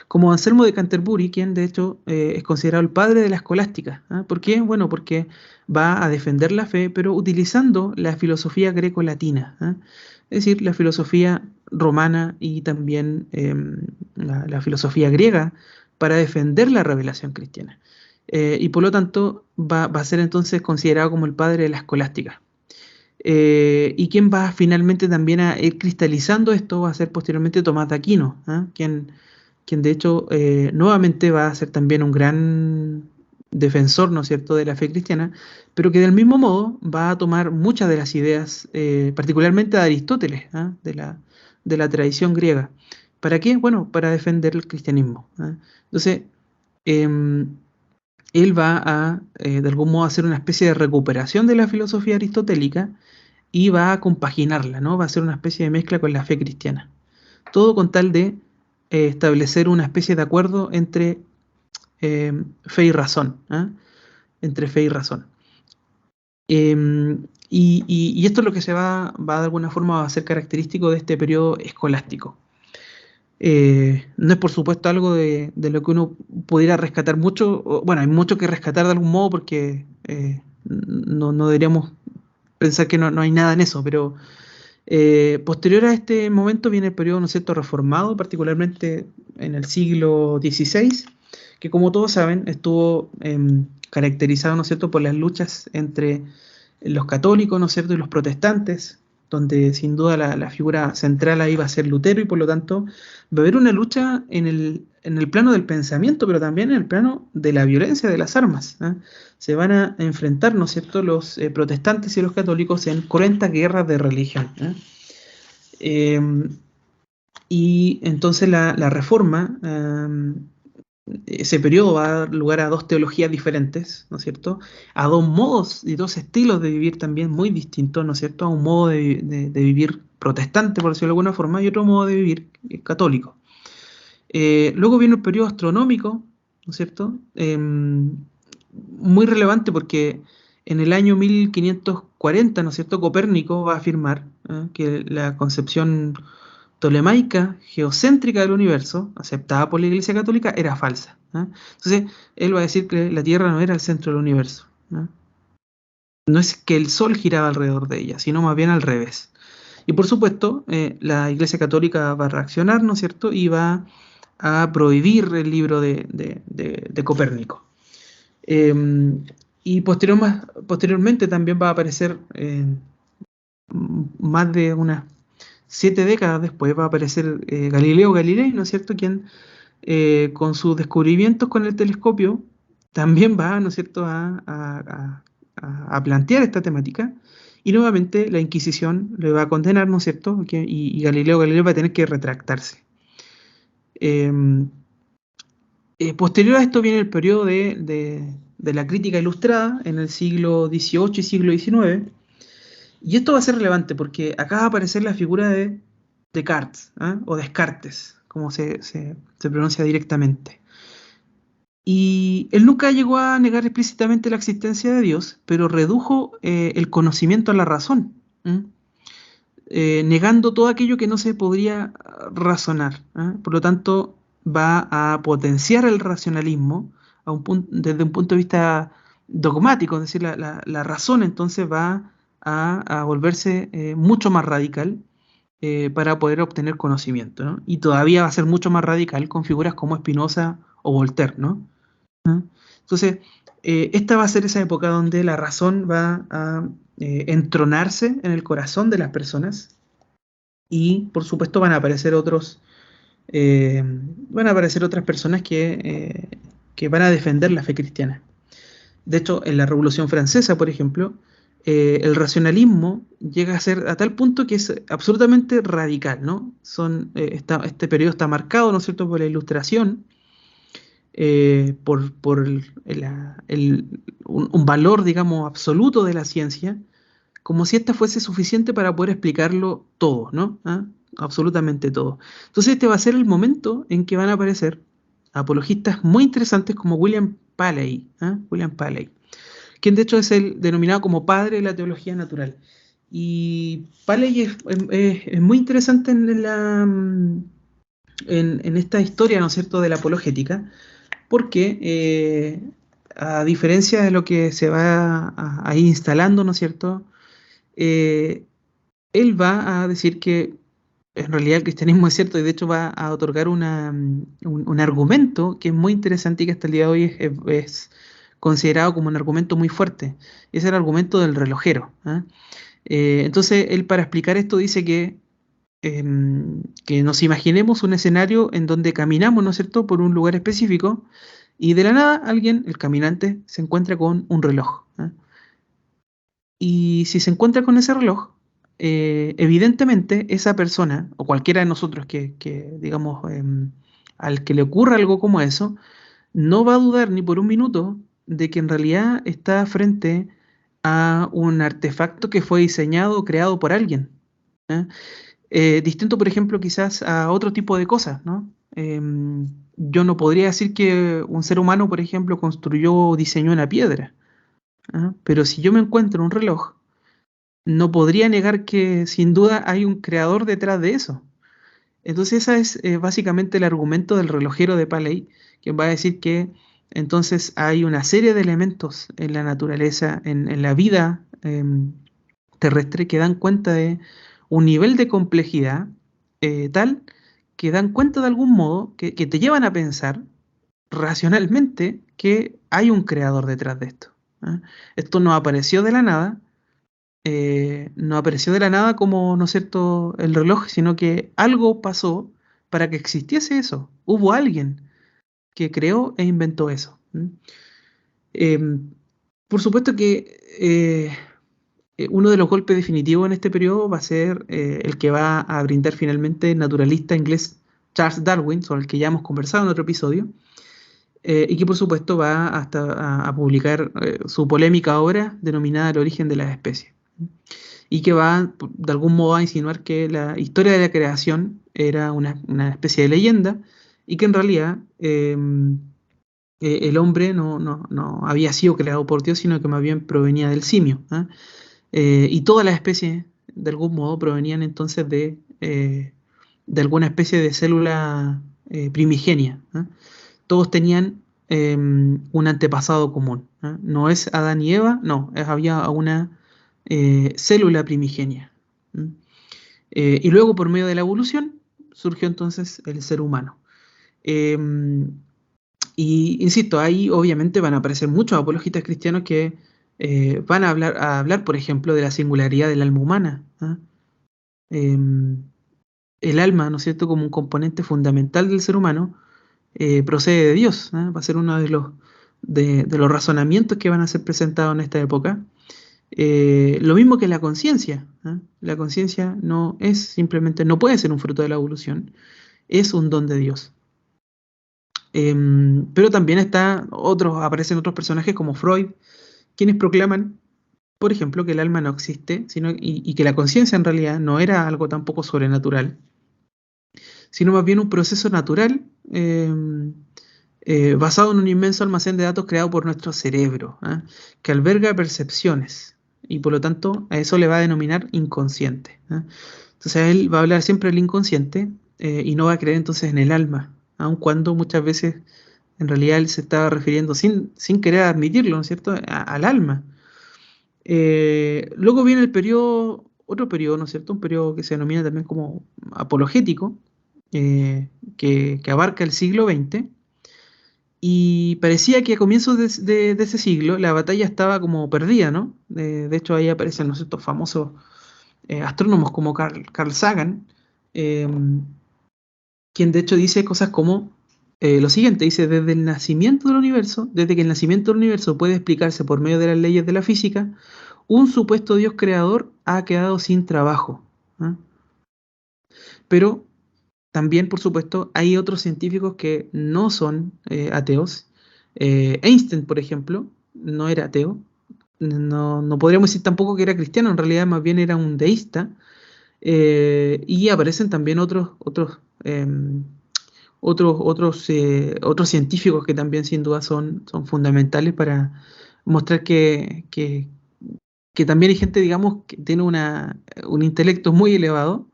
como Anselmo de Canterbury, quien de hecho es considerado el padre de la escolástica. ¿Por qué? Bueno, porque va a defender la fe, pero utilizando la filosofía greco-latina, es decir, la filosofía romana y también la filosofía griega para defender la revelación cristiana. Y por lo tanto va a ser entonces considerado como el padre de la escolástica. Y quien va finalmente también a ir cristalizando esto va a ser posteriormente Tomás de Aquino, quien de hecho nuevamente va a ser también un gran defensor, ¿no es cierto?, de la fe cristiana, pero que del mismo modo va a tomar muchas de las ideas, particularmente de Aristóteles, de la tradición griega. ¿Para qué? Bueno, para defender el cristianismo. Entonces, él va a, de algún modo, hacer una especie de recuperación de la filosofía aristotélica y va a compaginarla, ¿no? Va a hacer una especie de mezcla con la fe cristiana. Todo con tal de establecer una especie de acuerdo entre fe y razón, entre fe y razón. Y esto es lo que se va de alguna forma a ser característico de este periodo escolástico. No es por supuesto algo de lo que uno pudiera rescatar mucho. Bueno, hay mucho que rescatar de algún modo porque no deberíamos pensar que no hay nada en eso, pero posterior a este momento viene el periodo, ¿no es cierto?, reformado, particularmente en el siglo XVI, que como todos saben estuvo caracterizado, ¿no es cierto?, por las luchas entre los católicos, ¿no es cierto?, y los protestantes, donde sin duda la figura central ahí va a ser Lutero, y por lo tanto va a haber una lucha en el plano del pensamiento, pero también en el plano de la violencia de las armas. Se van a enfrentar, ¿no es cierto?, los protestantes y los católicos en cruentas guerras de religión. Y entonces la reforma, ese periodo va a dar lugar a dos teologías diferentes, ¿no es cierto?, a dos modos y dos estilos de vivir también muy distintos, ¿no es cierto?, a un modo de vivir protestante, por decirlo de alguna forma, y otro modo de vivir católico. Luego viene el periodo astronómico, ¿no es cierto? Muy relevante porque en el año 1540, ¿no es cierto?, Copérnico va a afirmar que la concepción tolemaica, geocéntrica del universo, aceptada por la Iglesia Católica, era falsa. Entonces, él va a decir que la Tierra no era el centro del universo. No es que el Sol giraba alrededor de ella, sino más bien al revés. Y por supuesto, la Iglesia Católica va a reaccionar, ¿no es cierto?, y va a prohibir el libro de Copérnico. Y posteriormente también va a aparecer, más de unas 7 décadas después, va a aparecer Galileo Galilei, ¿no es cierto?, quien con sus descubrimientos con el telescopio también va, ¿no es cierto?, a plantear esta temática, y nuevamente la Inquisición le va a condenar, ¿no es cierto?, y Galileo Galilei va a tener que retractarse. Posterior a esto viene el periodo de la crítica ilustrada en el siglo XVIII y siglo XIX, y esto va a ser relevante porque acá va a aparecer la figura de Descartes, o Descartes, como se pronuncia directamente. Y él nunca llegó a negar explícitamente la existencia de Dios, pero redujo el conocimiento a la razón, negando todo aquello que no se podría razonar. Por lo tanto, va a potenciar el racionalismo desde un punto de vista dogmático, es decir, la razón entonces va a volverse mucho más radical para poder obtener conocimiento, ¿no? Y todavía va a ser mucho más radical con figuras como Spinoza o Voltaire, ¿no? Entonces, esta va a ser esa época donde la razón va a entronarse en el corazón de las personas, y por supuesto van a aparecer otras personas que van a defender la fe cristiana. De hecho, en la Revolución Francesa, por ejemplo, el racionalismo llega a ser a tal punto que es absolutamente radical, ¿no? Este periodo está marcado, ¿no es cierto?, por la Ilustración, por un valor, digamos, absoluto de la ciencia, como si esta fuese suficiente para poder explicarlo todo, ¿no? Absolutamente todo. Entonces este va a ser el momento en que van a aparecer apologistas muy interesantes como William Paley, quien de hecho es el denominado como padre de la teología natural. Y Paley es muy interesante en esta historia, ¿no es cierto?, de la apologética, porque a diferencia de lo que se va a ir instalando, ¿no es cierto?, él va a decir que en realidad el cristianismo es cierto, y de hecho va a otorgar un argumento que es muy interesante y que hasta el día de hoy es considerado como un argumento muy fuerte. Es el argumento del relojero. Entonces él, para explicar esto, dice que nos imaginemos un escenario en donde caminamos, ¿no es cierto?, por un lugar específico, y de la nada el caminante, se encuentra con un reloj. Y si se encuentra con ese reloj, evidentemente esa persona, o cualquiera de nosotros que digamos, al que le ocurra algo como eso, no va a dudar ni por un minuto de que en realidad está frente a un artefacto que fue diseñado o creado por alguien. Distinto, por ejemplo, quizás a otro tipo de cosas, ¿no? Yo no podría decir que un ser humano, por ejemplo, construyó o diseñó una piedra, pero si yo me encuentro un reloj, no podría negar que sin duda hay un creador detrás de eso. Entonces ese es básicamente el argumento del relojero de Paley, que va a decir que entonces hay una serie de elementos en la naturaleza, en la vida terrestre, que dan cuenta de un nivel de complejidad tal que dan cuenta de algún modo, que te llevan a pensar racionalmente que hay un creador detrás de esto. Esto no apareció de la nada, como, ¿no es cierto?, el reloj, sino que algo pasó para que existiese eso. Hubo alguien que creó e inventó eso. Por supuesto que uno de los golpes definitivos en este periodo va a ser el que va a brindar finalmente el naturalista inglés Charles Darwin, sobre el que ya hemos conversado en otro episodio, y que por supuesto va a publicar su polémica obra denominada El origen de las especies, y que va de algún modo a insinuar que la historia de la creación era una especie de leyenda y que en realidad el hombre no había sido creado por Dios, sino que más bien provenía del simio. Y todas las especies, de algún modo, provenían entonces de alguna especie de célula primigenia. Todos tenían un antepasado común. No es Adán y Eva, no, había una célula primigenia. Y luego, por medio de la evolución, surgió entonces el ser humano. Y insisto, ahí obviamente van a aparecer muchos apologistas cristianos que van a hablar, por ejemplo, de la singularidad del alma humana. El alma, ¿no es cierto?, como un componente fundamental del ser humano, procede de Dios. Va a ser uno de los razonamientos que van a ser presentados en esta época. Lo mismo que la conciencia. La conciencia no puede ser un fruto de la evolución, es un don de Dios. Pero también aparecen otros personajes como Freud, quienes proclaman, por ejemplo, que el alma no existe, y que la conciencia en realidad no era algo tampoco sobrenatural, sino más bien un proceso natural basado en un inmenso almacén de datos creado por nuestro cerebro, que alberga percepciones, y por lo tanto a eso le va a denominar inconsciente. Entonces él va a hablar siempre del inconsciente y no va a creer entonces en el alma, aun cuando muchas veces en realidad él se estaba refiriendo sin querer admitirlo, ¿no es cierto?, al alma. Luego viene otro periodo, ¿no es cierto?, un periodo que se denomina también como apologético, que abarca el siglo XX, y parecía que a comienzos de ese siglo la batalla estaba como perdida, ¿no? De hecho ahí aparecen, ¿no es cierto?, famosos astrónomos como Carl Sagan, quien de hecho dice cosas como lo siguiente, dice: desde que el nacimiento del universo puede explicarse por medio de las leyes de la física, un supuesto Dios creador ha quedado sin trabajo. Pero también, por supuesto, hay otros científicos que no son ateos. Einstein, por ejemplo, no era ateo. No podríamos decir tampoco que era cristiano, en realidad más bien era un deísta. Y aparecen también otros científicos que también sin duda son fundamentales para mostrar que también hay gente, digamos, que tiene un intelecto muy elevado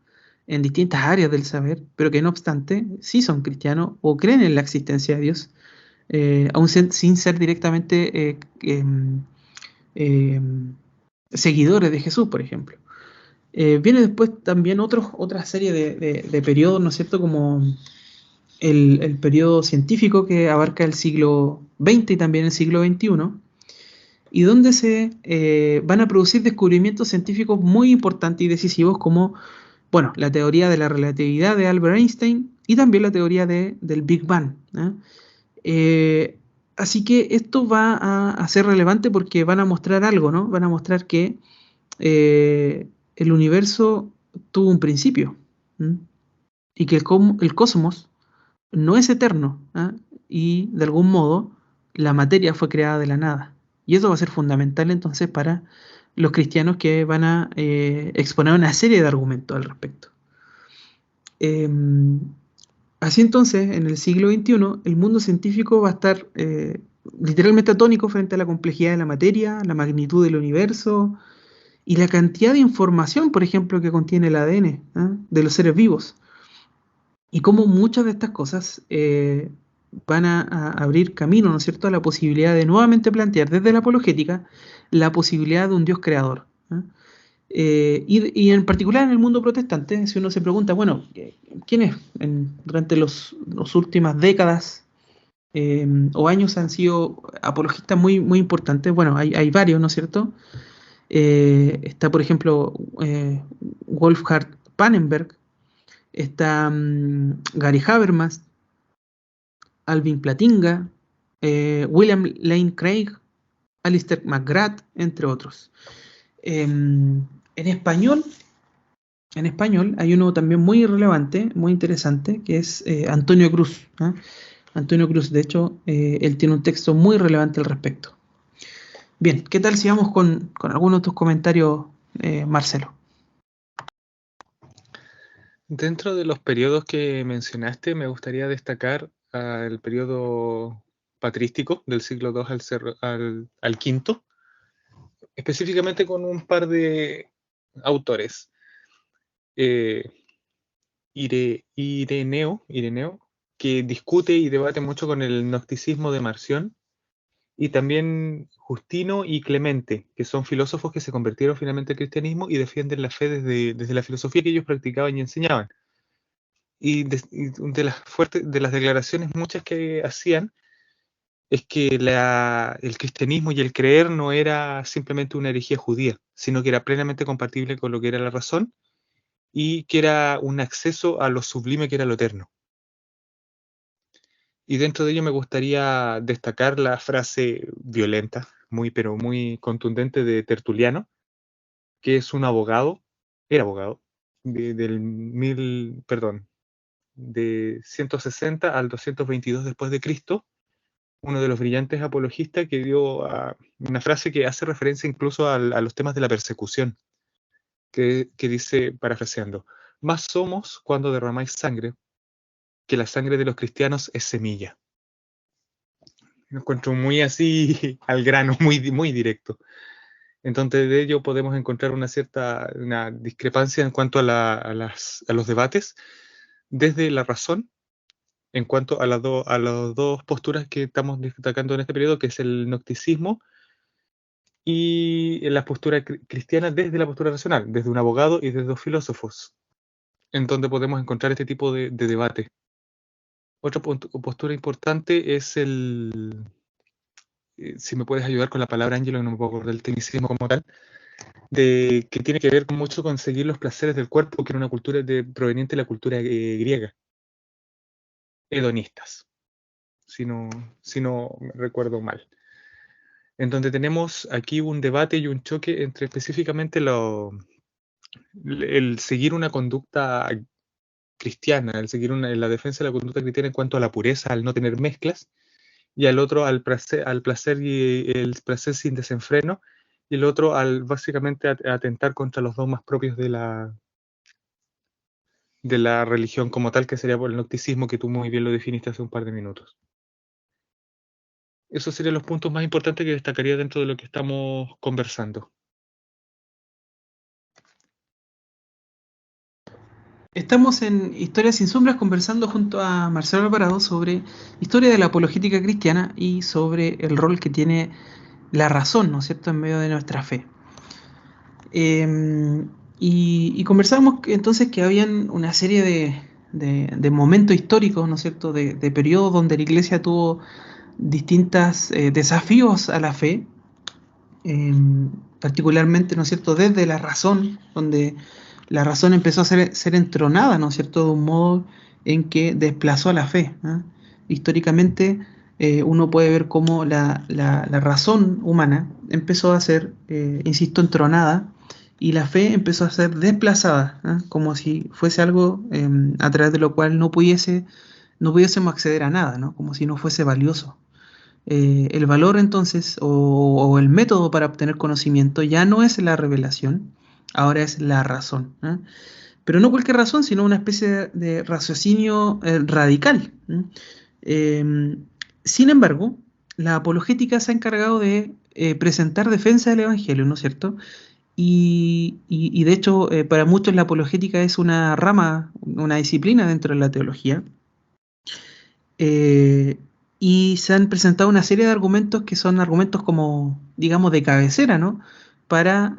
en distintas áreas del saber, pero que no obstante sí son cristianos o creen en la existencia de Dios, aún sin ser directamente seguidores de Jesús, por ejemplo. Viene después también otra serie de periodos, ¿no es cierto?, como el periodo científico que abarca el siglo XX y también el siglo XXI, y donde se van a producir descubrimientos científicos muy importantes y decisivos como, bueno, la teoría de la relatividad de Albert Einstein y también la teoría del Big Bang. Así que esto va a ser relevante porque van a mostrar algo, ¿no? Van a mostrar que el universo tuvo un principio, y que el cosmos no es eterno, y de algún modo la materia fue creada de la nada. Y eso va a ser fundamental entonces para los cristianos que van a exponer una serie de argumentos al respecto. Así entonces, en el siglo XXI, el mundo científico va a estar literalmente atónico frente a la complejidad de la materia, la magnitud del universo y la cantidad de información, por ejemplo, que contiene el ADN de los seres vivos. Y cómo muchas de estas cosas van a abrir camino, ¿no es cierto?, a la posibilidad de nuevamente plantear desde la apologética la posibilidad de un Dios creador. Y en particular en el mundo protestante, si uno se pregunta, bueno, ¿quiénes durante las últimas décadas o años han sido apologistas muy, muy importantes? Bueno, hay varios, ¿no es cierto? Está, por ejemplo, Wolfhard Pannenberg, está Gary Habermas, Alvin Plantinga, William Lane Craig, Alistair McGrath, entre otros. En español hay uno también muy relevante, muy interesante, que es Antonio Cruz. Antonio Cruz, de hecho, él tiene un texto muy relevante al respecto. Bien, ¿qué tal si vamos con algunos de tus comentarios, Marcelo? Dentro de los periodos que mencionaste, me gustaría destacar el periodo patrístico del siglo II al V, específicamente con un par de autores. Ireneo, que discute y debate mucho con el gnosticismo de Marción, y también Justino y Clemente, que son filósofos que se convirtieron finalmente al cristianismo y defienden la fe desde la filosofía que ellos practicaban y enseñaban. Y de las declaraciones muchas que hacían es que el cristianismo y el creer no era simplemente una herejía judía, sino que era plenamente compatible con lo que era la razón y que era un acceso a lo sublime que era lo eterno. Y dentro de ello me gustaría destacar la frase violenta, pero muy contundente de Tertuliano, que es un abogado, era abogado, de 160 al 222 después de Cristo, uno de los brillantes apologistas que dio una frase que hace referencia incluso a los temas de la persecución, que dice, parafraseando, más somos cuando derramáis sangre, que la sangre de los cristianos es semilla. Lo encuentro muy así al grano, muy, muy directo. Entonces de ello podemos encontrar una discrepancia en cuanto a los debates desde la razón en cuanto a las dos posturas que estamos destacando en este periodo, que es el gnosticismo y la postura cristiana desde la postura racional, desde un abogado y desde dos filósofos, en donde podemos encontrar este tipo de debate. Otra postura importante es si me puedes ayudar con la palabra, Ángelo, no me puedo acordar del tecnicismo como tal, que tiene que ver mucho con seguir los placeres del cuerpo, que era una cultura proveniente de la cultura griega. Hedonistas, si no me recuerdo mal. En donde tenemos aquí un debate y un choque entre específicamente el seguir una conducta cristiana, el seguir la defensa de la conducta cristiana en cuanto a la pureza, al no tener mezclas, y al otro al placer y el placer sin desenfreno, y el otro al básicamente atentar contra los dogmas propios de la religión como tal, que sería por el gnosticismo, que tú muy bien lo definiste hace un par de minutos. Esos serían los puntos más importantes que destacaría dentro de lo que estamos conversando. Estamos en Historias sin Sombras conversando junto a Marcelo Alvarado sobre historia de la apologética cristiana y sobre el rol que tiene la razón, ¿no es cierto?, en medio de nuestra fe. Y conversamos entonces que habían una serie de momentos históricos, ¿no es cierto?, de periodos donde la Iglesia tuvo distintos desafíos a la fe, particularmente, ¿no es cierto?, desde la razón, donde la razón empezó a ser entronada, ¿no es cierto?, de un modo en que desplazó a la fe, ¿eh? Históricamente uno puede ver cómo la razón humana empezó a ser, insisto, entronada, y la fe empezó a ser desplazada, ¿eh? Como si fuese algo a través de lo cual no pudiésemos acceder a nada, ¿no? Como si no fuese valioso. El valor entonces o el método para obtener conocimiento ya no es la revelación, ahora es la razón, ¿eh? Pero no cualquier razón, sino una especie de raciocinio radical, ¿eh? Sin embargo, la apologética se ha encargado de presentar defensa del Evangelio, ¿no es cierto? Y de hecho, para muchos la apologética es una rama, una disciplina dentro de la teología. Y se han presentado una serie de argumentos que son argumentos como, digamos, de cabecera, ¿no?, para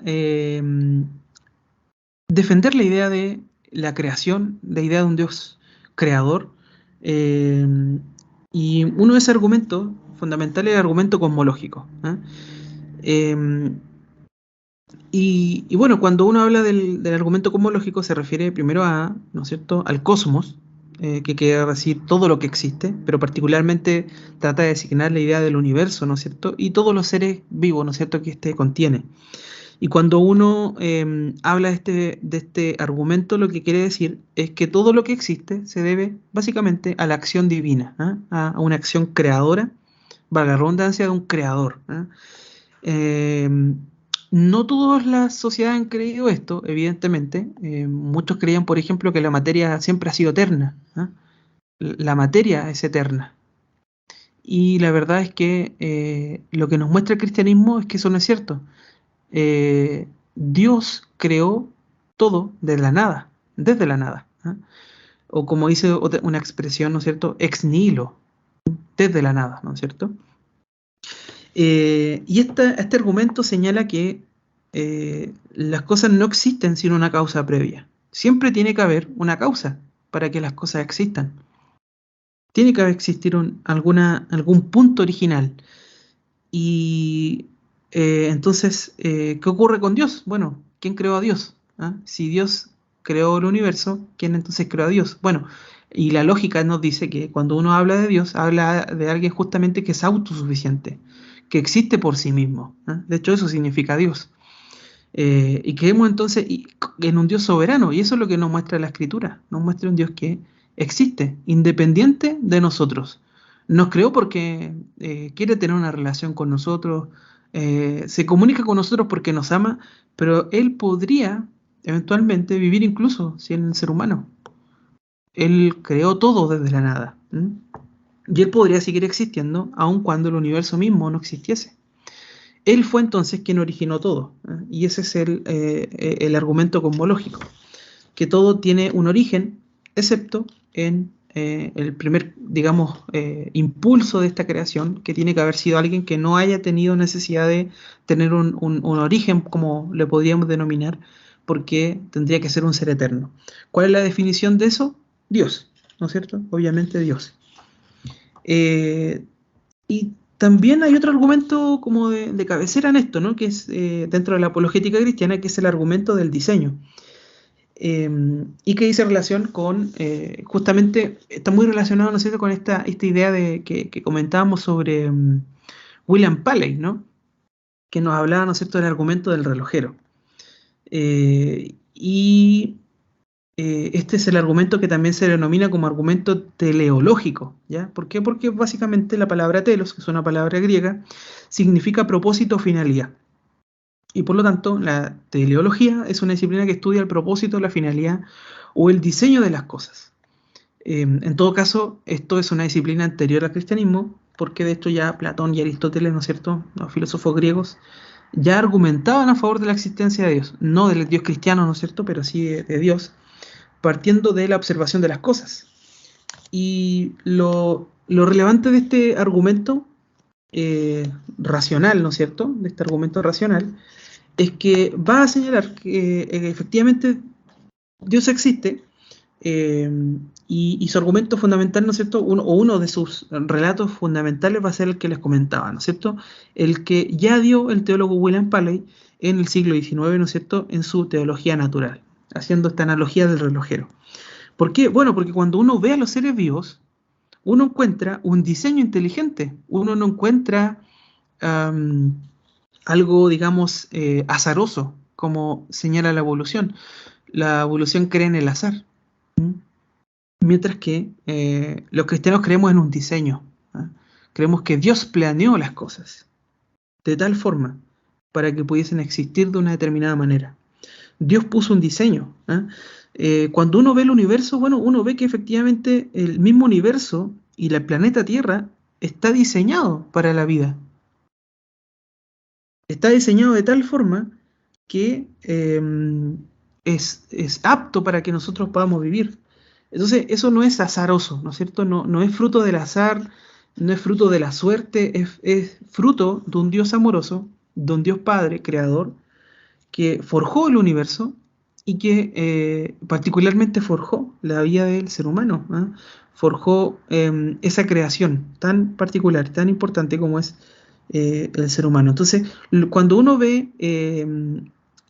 defender la idea de la creación, la idea de un Dios creador. Y uno de esos argumentos fundamentales es el argumento cosmológico, ¿eh? Y bueno, cuando uno habla del argumento cosmológico se refiere primero ¿no es cierto?, al cosmos, que quiere decir todo lo que existe, pero particularmente trata de designar la idea del universo, ¿no es cierto?, y todos los seres vivos, ¿no es cierto?, que este contiene. Y cuando uno habla de este argumento, lo que quiere decir es que todo lo que existe se debe básicamente a la acción divina, ¿eh?, a una acción creadora, valga la redundancia, de un creador, ¿eh? No todas las sociedades han creído esto, evidentemente. Muchos creían, por ejemplo, que la materia siempre ha sido eterna. ¿Ah? La materia es eterna. Y la verdad es que lo que nos muestra el cristianismo es que eso no es cierto. Dios creó todo desde la nada. ¿Ah? O como dice una expresión, ¿no es cierto? Ex nihilo, desde la nada, ¿no es cierto? Y este argumento señala que las cosas no existen sin una causa previa. Siempre tiene que haber una causa para que las cosas existan. Tiene que existir algún punto original. Y entonces, ¿qué ocurre con Dios? Bueno, ¿quién creó a Dios? ¿Ah? Si Dios creó el universo, ¿quién entonces creó a Dios? Bueno, y la lógica nos dice que cuando uno habla de Dios, habla de alguien justamente que es autosuficiente, que existe por sí mismo. ¿Ah? De hecho, eso significa Dios. Y creemos entonces en un Dios soberano, y eso es lo que nos muestra la Escritura. Nos muestra un Dios que existe, independiente de nosotros. Nos creó porque quiere tener una relación con nosotros, se comunica con nosotros porque nos ama, pero Él podría eventualmente vivir incluso sin el ser humano. Él creó todo desde la nada. Y Él podría seguir existiendo aun cuando el universo mismo no existiese. Él fue entonces quien originó todo. Y ese es el argumento cosmológico, que todo tiene un origen, excepto en el primer, digamos, impulso de esta creación, que tiene que haber sido alguien que no haya tenido necesidad de tener un origen, como le podríamos denominar, porque tendría que ser un ser eterno. ¿Cuál es la definición de eso? Dios, ¿no es cierto? Obviamente Dios. Y también hay otro argumento como de cabecera en esto, ¿no? Que es dentro de la apologética cristiana, que es el argumento del diseño. Y que dice relación con, justamente, está muy relacionado, ¿no es cierto?, con esta idea que comentábamos sobre William Paley, ¿no? Que nos hablaba, ¿no es cierto?, del argumento del relojero. Este es el argumento que también se denomina como argumento teleológico, ¿ya? ¿Por qué? Porque básicamente la palabra telos, que es una palabra griega, significa propósito o finalidad. Y por lo tanto, la teleología es una disciplina que estudia el propósito, la finalidad o el diseño de las cosas. En todo caso, esto es una disciplina anterior al cristianismo, porque de hecho ya Platón y Aristóteles, ¿no es cierto?, los filósofos griegos, ya argumentaban a favor de la existencia de Dios, no del Dios cristiano, ¿no es cierto?, pero sí de Dios, partiendo de la observación de las cosas. Y lo relevante de este argumento racional, ¿no es cierto?, de este argumento racional, es que va a señalar que efectivamente Dios existe, y su argumento fundamental, ¿no es cierto?, uno de sus relatos fundamentales va a ser el que les comentaba, ¿no es cierto?, el que ya dio el teólogo William Paley en el siglo XIX, ¿no es cierto?, en su teología natural, haciendo esta analogía del relojero. ¿Por qué? Bueno, porque cuando uno ve a los seres vivos, uno encuentra un diseño inteligente, uno no encuentra algo, digamos, azaroso, como señala la evolución. La evolución cree en el azar, mientras que los cristianos creemos en un diseño. Creemos que Dios planeó las cosas de tal forma para que pudiesen existir de una determinada manera. Dios puso un diseño. Cuando uno ve el universo, bueno, uno ve que efectivamente el mismo universo y el planeta Tierra está diseñado para la vida. Está diseñado de tal forma que es apto para que nosotros podamos vivir. Entonces, eso no es azaroso, ¿no es cierto? No es fruto del azar, no es fruto de la suerte, es fruto de un Dios amoroso, de un Dios Padre, creador, que forjó el universo y que particularmente forjó la vida del ser humano, forjó esa creación tan particular, tan importante como es el ser humano. Entonces, cuando uno ve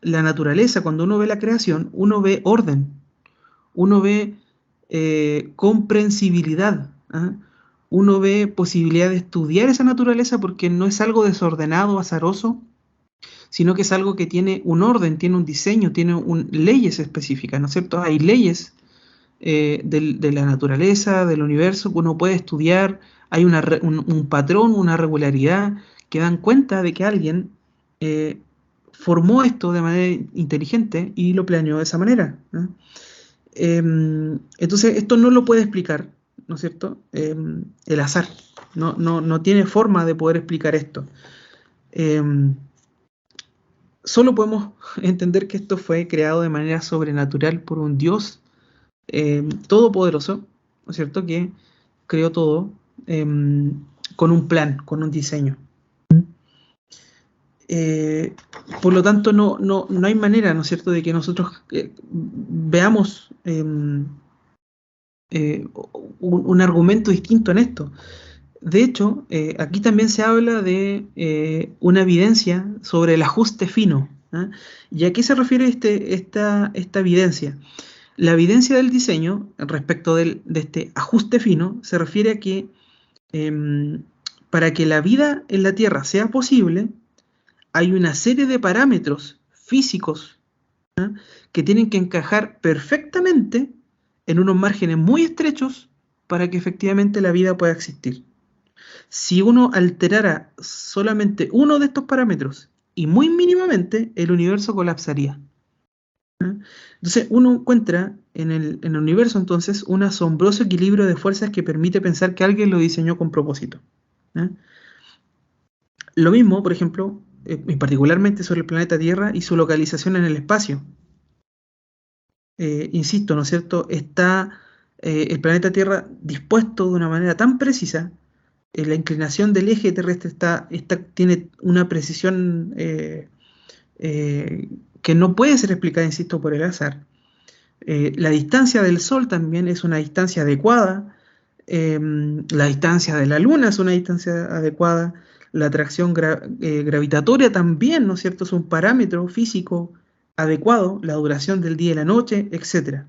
la naturaleza, cuando uno ve la creación, uno ve orden, uno ve comprensibilidad, uno ve posibilidad de estudiar esa naturaleza porque no es algo desordenado, azaroso, sino que es algo que tiene un orden, tiene un diseño, tiene leyes específicas, ¿no es cierto? Hay leyes de la naturaleza, del universo, que uno puede estudiar, hay un patrón, una regularidad, que dan cuenta de que alguien formó esto de manera inteligente y lo planeó de esa manera, ¿no? Entonces, esto no lo puede explicar, ¿no es cierto? El azar. No tiene forma de poder explicar esto. Solo podemos entender que esto fue creado de manera sobrenatural por un Dios todopoderoso, ¿no es cierto? Que creó todo con un plan, con un diseño. Por lo tanto, no hay manera, ¿no es cierto?, de que nosotros veamos un argumento distinto en esto. De hecho, aquí también se habla de una evidencia sobre el ajuste fino, ¿eh? ¿Y a qué se refiere esta evidencia? La evidencia del diseño respecto de este ajuste fino se refiere a que para que la vida en la Tierra sea posible, hay una serie de parámetros físicos, ¿eh?, que tienen que encajar perfectamente en unos márgenes muy estrechos para que efectivamente la vida pueda existir. Si uno alterara solamente uno de estos parámetros, y muy mínimamente, el universo colapsaría. Entonces uno encuentra en el universo entonces un asombroso equilibrio de fuerzas que permite pensar que alguien lo diseñó con propósito. Lo mismo, por ejemplo, y particularmente sobre el planeta Tierra y su localización en el espacio. Insisto, ¿no es cierto? Está el planeta Tierra dispuesto de una manera tan precisa, la inclinación del eje terrestre tiene una precisión que no puede ser explicada, insisto, por el azar. La distancia del Sol también es una distancia adecuada, la distancia de la Luna es una distancia adecuada, la atracción gravitatoria también, ¿no es cierto?, es un parámetro físico adecuado, la duración del día y la noche, etc.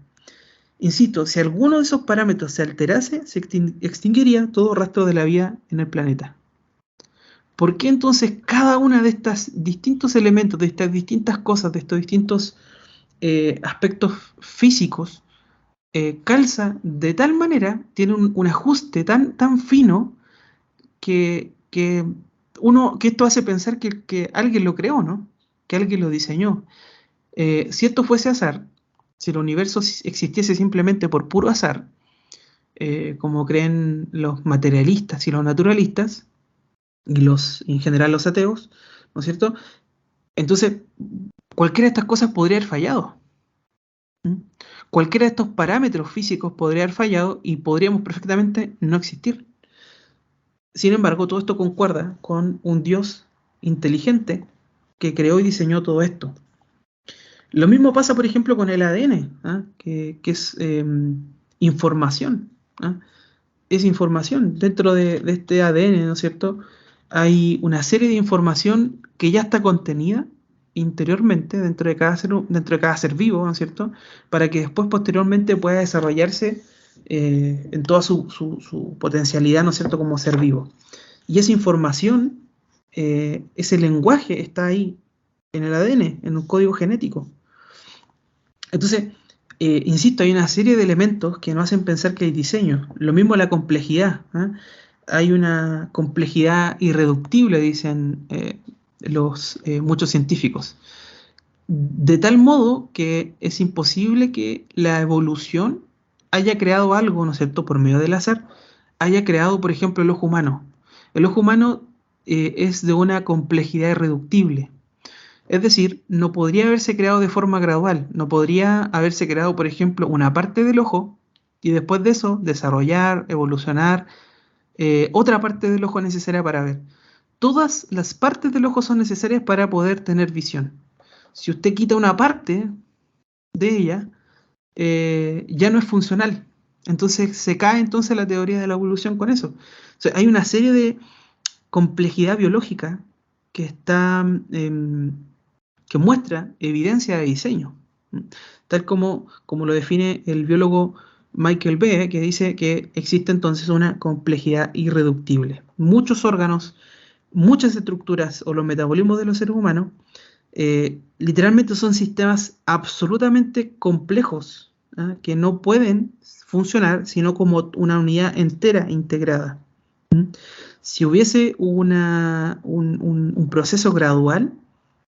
Insisto, si alguno de esos parámetros se alterase, se extinguiría todo rastro de la vida en el planeta. ¿Por qué entonces cada una de estos distintos elementos, de estas distintas cosas, de estos distintos aspectos físicos, calza de tal manera, tiene un ajuste tan fino que esto hace pensar que alguien lo creó, ¿no? Que alguien lo diseñó. Si esto fuese azar, si el universo existiese simplemente por puro azar, como creen los materialistas y los naturalistas, y en general los ateos, ¿no es cierto? Entonces, cualquiera de estas cosas podría haber fallado. Cualquiera de estos parámetros físicos podría haber fallado y podríamos perfectamente no existir. Sin embargo, todo esto concuerda con un Dios inteligente que creó y diseñó todo esto. Lo mismo pasa, por ejemplo, con el ADN, que es información. Es información. Dentro de este ADN, ¿no es cierto?, hay una serie de información que ya está contenida interiormente dentro de cada ser vivo, ¿no es cierto?, para que después posteriormente pueda desarrollarse en toda su potencialidad, ¿no es cierto?, como ser vivo. Y esa información, ese lenguaje está ahí en el ADN, en un código genético. Entonces, insisto, hay una serie de elementos que nos hacen pensar que hay diseño. Lo mismo la complejidad. Hay una complejidad irreductible, dicen muchos científicos. De tal modo que es imposible que la evolución haya creado algo, ¿no es cierto?, por medio del azar, haya creado, por ejemplo, el ojo humano. El ojo humano es de una complejidad irreductible. Es decir, no podría haberse creado de forma gradual. No podría haberse creado, por ejemplo, una parte del ojo y después de eso desarrollar, evolucionar otra parte del ojo necesaria para ver. Todas las partes del ojo son necesarias para poder tener visión. Si usted quita una parte de ella, ya no es funcional. Entonces se cae entonces la teoría de la evolución con eso. O sea, hay una serie de complejidad biológica que está que muestra evidencia de diseño, tal como lo define el biólogo Michael B., que dice que existe entonces una complejidad irreductible. Muchos órganos, muchas estructuras o los metabolismos de los seres humanos literalmente son sistemas absolutamente complejos, que no pueden funcionar sino como una unidad entera integrada. Si hubiese un proceso gradual,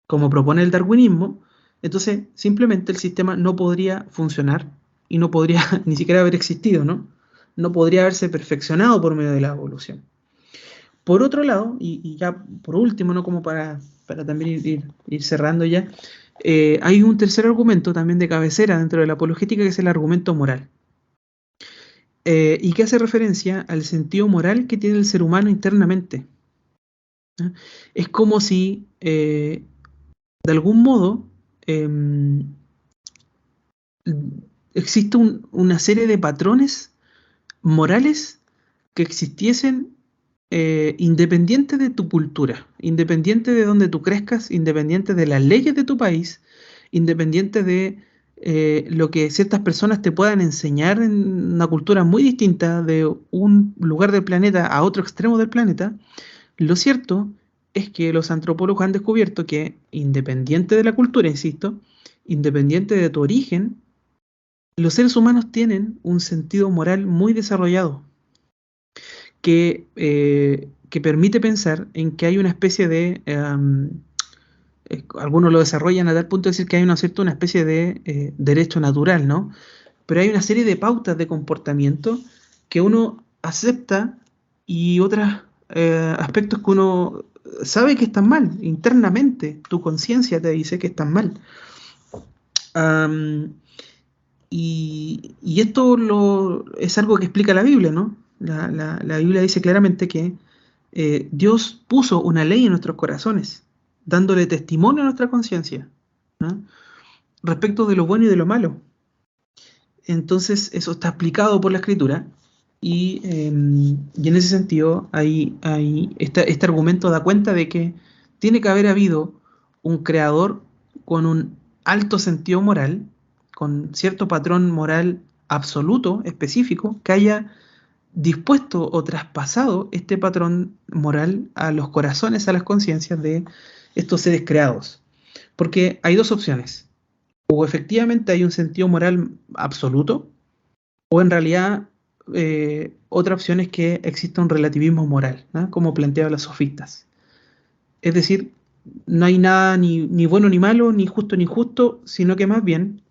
como propone el darwinismo, entonces simplemente el sistema no podría funcionar y no podría ni siquiera haber existido, ¿no? No podría haberse perfeccionado por medio de la evolución. Por otro lado, y ya por último, ¿no? Como para también ir cerrando ya, hay un tercer argumento también de cabecera dentro de la apologética, que es el argumento moral. Y que hace referencia al sentido moral que tiene el ser humano internamente. ¿Ah? Es como si, de algún modo, existe una serie de patrones morales que existiesen independiente de tu cultura, independiente de donde tú crezcas, independiente de las leyes de tu país, independiente de lo que ciertas personas te puedan enseñar en una cultura muy distinta de un lugar del planeta a otro extremo del planeta. Lo cierto es que los antropólogos han descubierto que, independiente de la cultura, insisto, independiente de tu origen, los seres humanos tienen un sentido moral muy desarrollado que permite pensar en que hay una especie de, algunos lo desarrollan a tal punto de decir que hay una especie de derecho natural, ¿no? Pero hay una serie de pautas de comportamiento que uno acepta y otros aspectos que uno sabe que están mal, internamente, tu conciencia te dice que están mal. Y esto es algo que explica la Biblia, ¿no? La Biblia dice claramente que Dios puso una ley en nuestros corazones, dándole testimonio a nuestra conciencia, ¿no? Respecto de lo bueno y de lo malo. Entonces eso está explicado por la Escritura y en ese sentido este argumento da cuenta de que tiene que haber habido un creador con un alto sentido moral, con cierto patrón moral absoluto, específico, que haya dispuesto o traspasado este patrón moral a los corazones, a las conciencias de estos seres creados. Porque hay dos opciones. O efectivamente hay un sentido moral absoluto, o en realidad otra opción es que exista un relativismo moral, ¿no? Como planteaban los sofistas. Es decir, no hay nada ni bueno ni malo, ni justo ni injusto, sino que más bien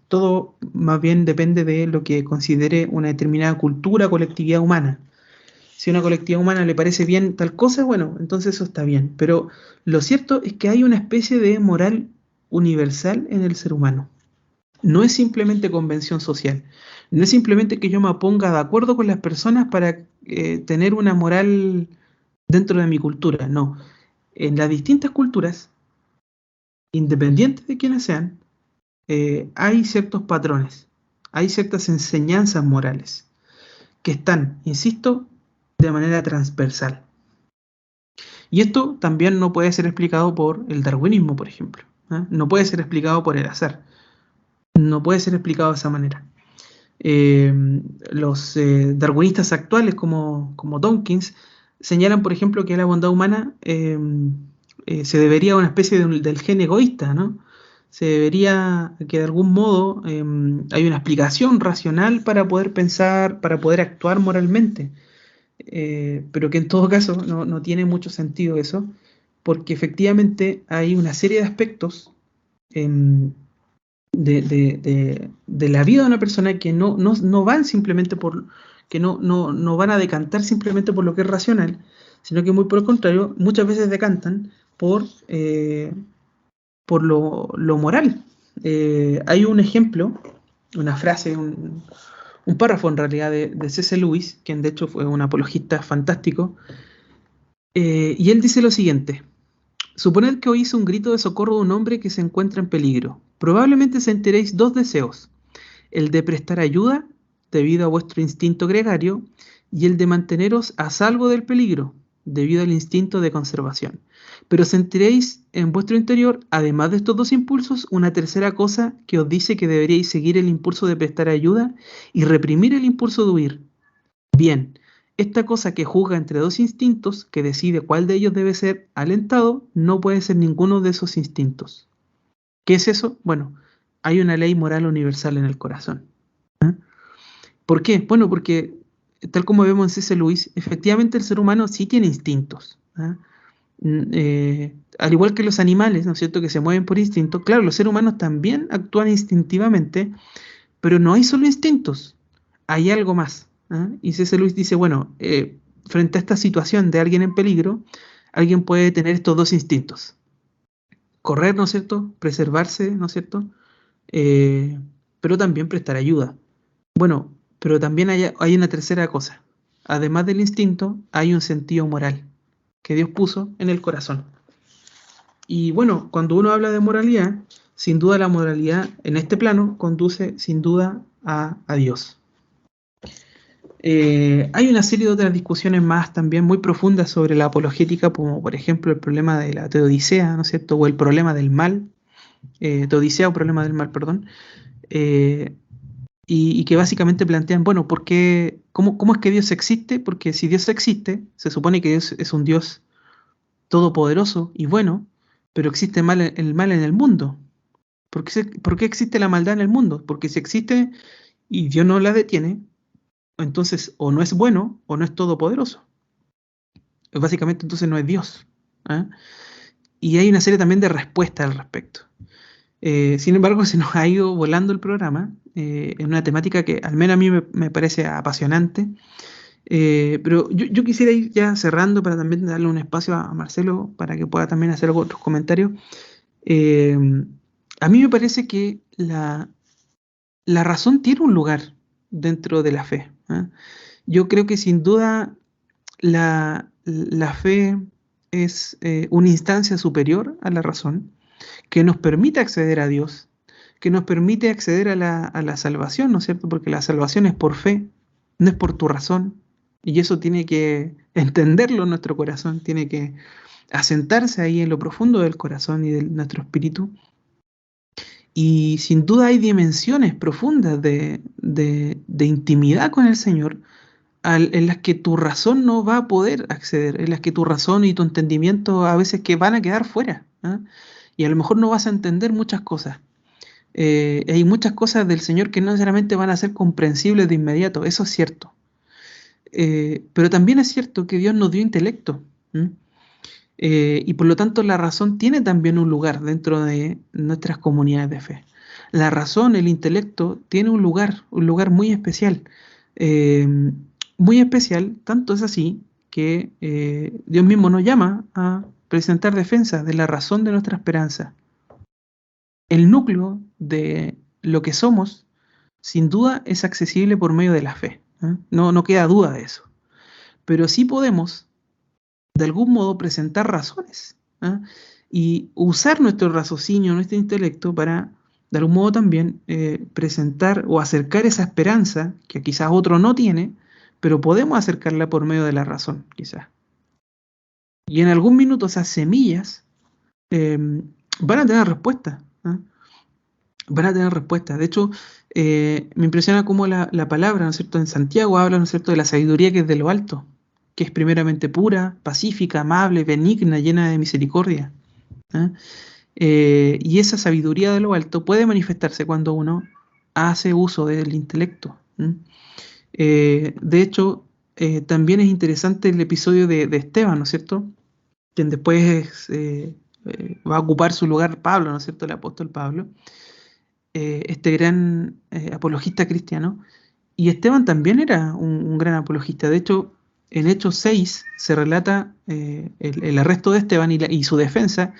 todo más bien depende de lo que considere una determinada cultura, colectividad humana. Si a una colectividad humana le parece bien tal cosa, bueno, entonces eso está bien. Pero lo cierto es que hay una especie de moral universal en el ser humano. No es simplemente convención social. No es simplemente que yo me ponga de acuerdo con las personas para tener una moral dentro de mi cultura. No. En las distintas culturas, independientes de quienes sean, hay ciertos patrones, hay ciertas enseñanzas morales que están, insisto, de manera transversal. Y esto también no puede ser explicado por el darwinismo, por ejemplo. No puede ser explicado por el azar. No puede ser explicado de esa manera. Los darwinistas actuales, como Dawkins, señalan, por ejemplo, que a la bondad humana se debería a una especie del gen egoísta, ¿no? Se debería que de algún modo hay una explicación racional para poder pensar, para poder actuar moralmente. Pero que en todo caso no tiene mucho sentido eso, porque efectivamente hay una serie de aspectos de la vida de una persona que no van simplemente que no van a decantar simplemente por lo que es racional, sino que muy por el contrario, muchas veces decantan por lo moral. Hay un ejemplo, una frase, un párrafo en realidad de C.S. Lewis, quien de hecho fue un apologista fantástico, y él dice lo siguiente: suponed que oís un grito de socorro de un hombre que se encuentra en peligro. Probablemente sentiréis dos deseos: el de prestar ayuda, debido a vuestro instinto gregario, y el de manteneros a salvo del peligro, debido al instinto de conservación. Pero sentiréis en vuestro interior, además de estos dos impulsos, una tercera cosa que os dice que deberíais seguir el impulso de prestar ayuda y reprimir el impulso de huir. Bien, esta cosa que juzga entre dos instintos, que decide cuál de ellos debe ser alentado, no puede ser ninguno de esos instintos. ¿Qué es eso? Bueno, hay una ley moral universal en el corazón. ¿Por qué? Bueno, porque tal como vemos en C.S. Lewis, efectivamente el ser humano sí tiene instintos. Al igual que los animales, ¿no es cierto?, que se mueven por instinto, claro, los seres humanos también actúan instintivamente, pero no hay solo instintos, hay algo más. ¿Ah? Y C.S. Lewis dice, bueno, frente a esta situación de alguien en peligro, alguien puede tener estos dos instintos. Correr, ¿no es cierto?, preservarse, ¿no es cierto?, pero también prestar ayuda. Bueno, pero también hay una tercera cosa. Además del instinto, hay un sentido moral que Dios puso en el corazón. Y bueno, cuando uno habla de moralidad, sin duda la moralidad en este plano conduce sin duda a Dios. Hay una serie de otras discusiones más también muy profundas sobre la apologética, como por ejemplo el problema de la teodicea, ¿no es cierto?, o el problema del mal, teodicea o problema del mal, perdón, y que básicamente plantean, bueno, ¿cómo es que Dios existe? Porque si Dios existe, se supone que Dios es un Dios todopoderoso y bueno, pero existe el mal en el mundo. ¿Por qué existe la maldad en el mundo? Porque si existe y Dios no la detiene, entonces o no es bueno o no es todopoderoso. Básicamente entonces no es Dios. ¿Eh? Y hay una serie también de respuestas al respecto. Sin embargo, se nos ha ido volando el programa en una temática que al menos a mí me parece apasionante. Pero yo quisiera ir ya cerrando para también darle un espacio a Marcelo para que pueda también hacer otros comentarios. A mí me parece que la razón tiene un lugar dentro de la fe. ¿Eh? Yo creo que sin duda la fe es una instancia superior a la razón que nos permite acceder a Dios, que nos permite acceder a la salvación, ¿no es cierto? Porque la salvación es por fe, no es por tu razón, y eso tiene que entenderlo en nuestro corazón, tiene que asentarse ahí en lo profundo del corazón y de nuestro espíritu. Y sin duda hay dimensiones profundas de intimidad con el Señor en las que tu razón no va a poder acceder, en las que tu razón y tu entendimiento a veces que van a quedar fuera, ¿eh? Y a lo mejor no vas a entender muchas cosas. Hay muchas cosas del Señor que no necesariamente van a ser comprensibles de inmediato, eso es cierto. Pero también es cierto que Dios nos dio intelecto. Y por lo tanto la razón tiene también un lugar dentro de nuestras comunidades de fe. La razón, el intelecto, tiene un lugar muy especial. Muy especial, tanto es así que Dios mismo nos llama a presentar defensa de la razón de nuestra esperanza. El núcleo de lo que somos, sin duda, es accesible por medio de la fe. No queda duda de eso. Pero sí podemos, de algún modo, presentar razones y usar nuestro raciocinio, nuestro intelecto para, de algún modo también, presentar o acercar esa esperanza que quizás otro no tiene, pero podemos acercarla por medio de la razón, quizás. Y en algún minuto esas semillas van a tener respuesta. Van a tener respuesta. De hecho, me impresiona cómo la palabra, ¿no es cierto?, en Santiago habla, ¿no es cierto?, de la sabiduría que es de lo alto, que es primeramente pura, pacífica, amable, benigna, llena de misericordia. Y esa sabiduría de lo alto puede manifestarse cuando uno hace uso del intelecto. De hecho, también es interesante el episodio de Esteban, ¿no es cierto?, quien después va a ocupar su lugar Pablo, ¿no es cierto?, el apóstol Pablo, este gran apologista cristiano. Y Esteban también era un gran apologista. De hecho, en Hechos 6 se relata el arresto de Esteban y su defensa,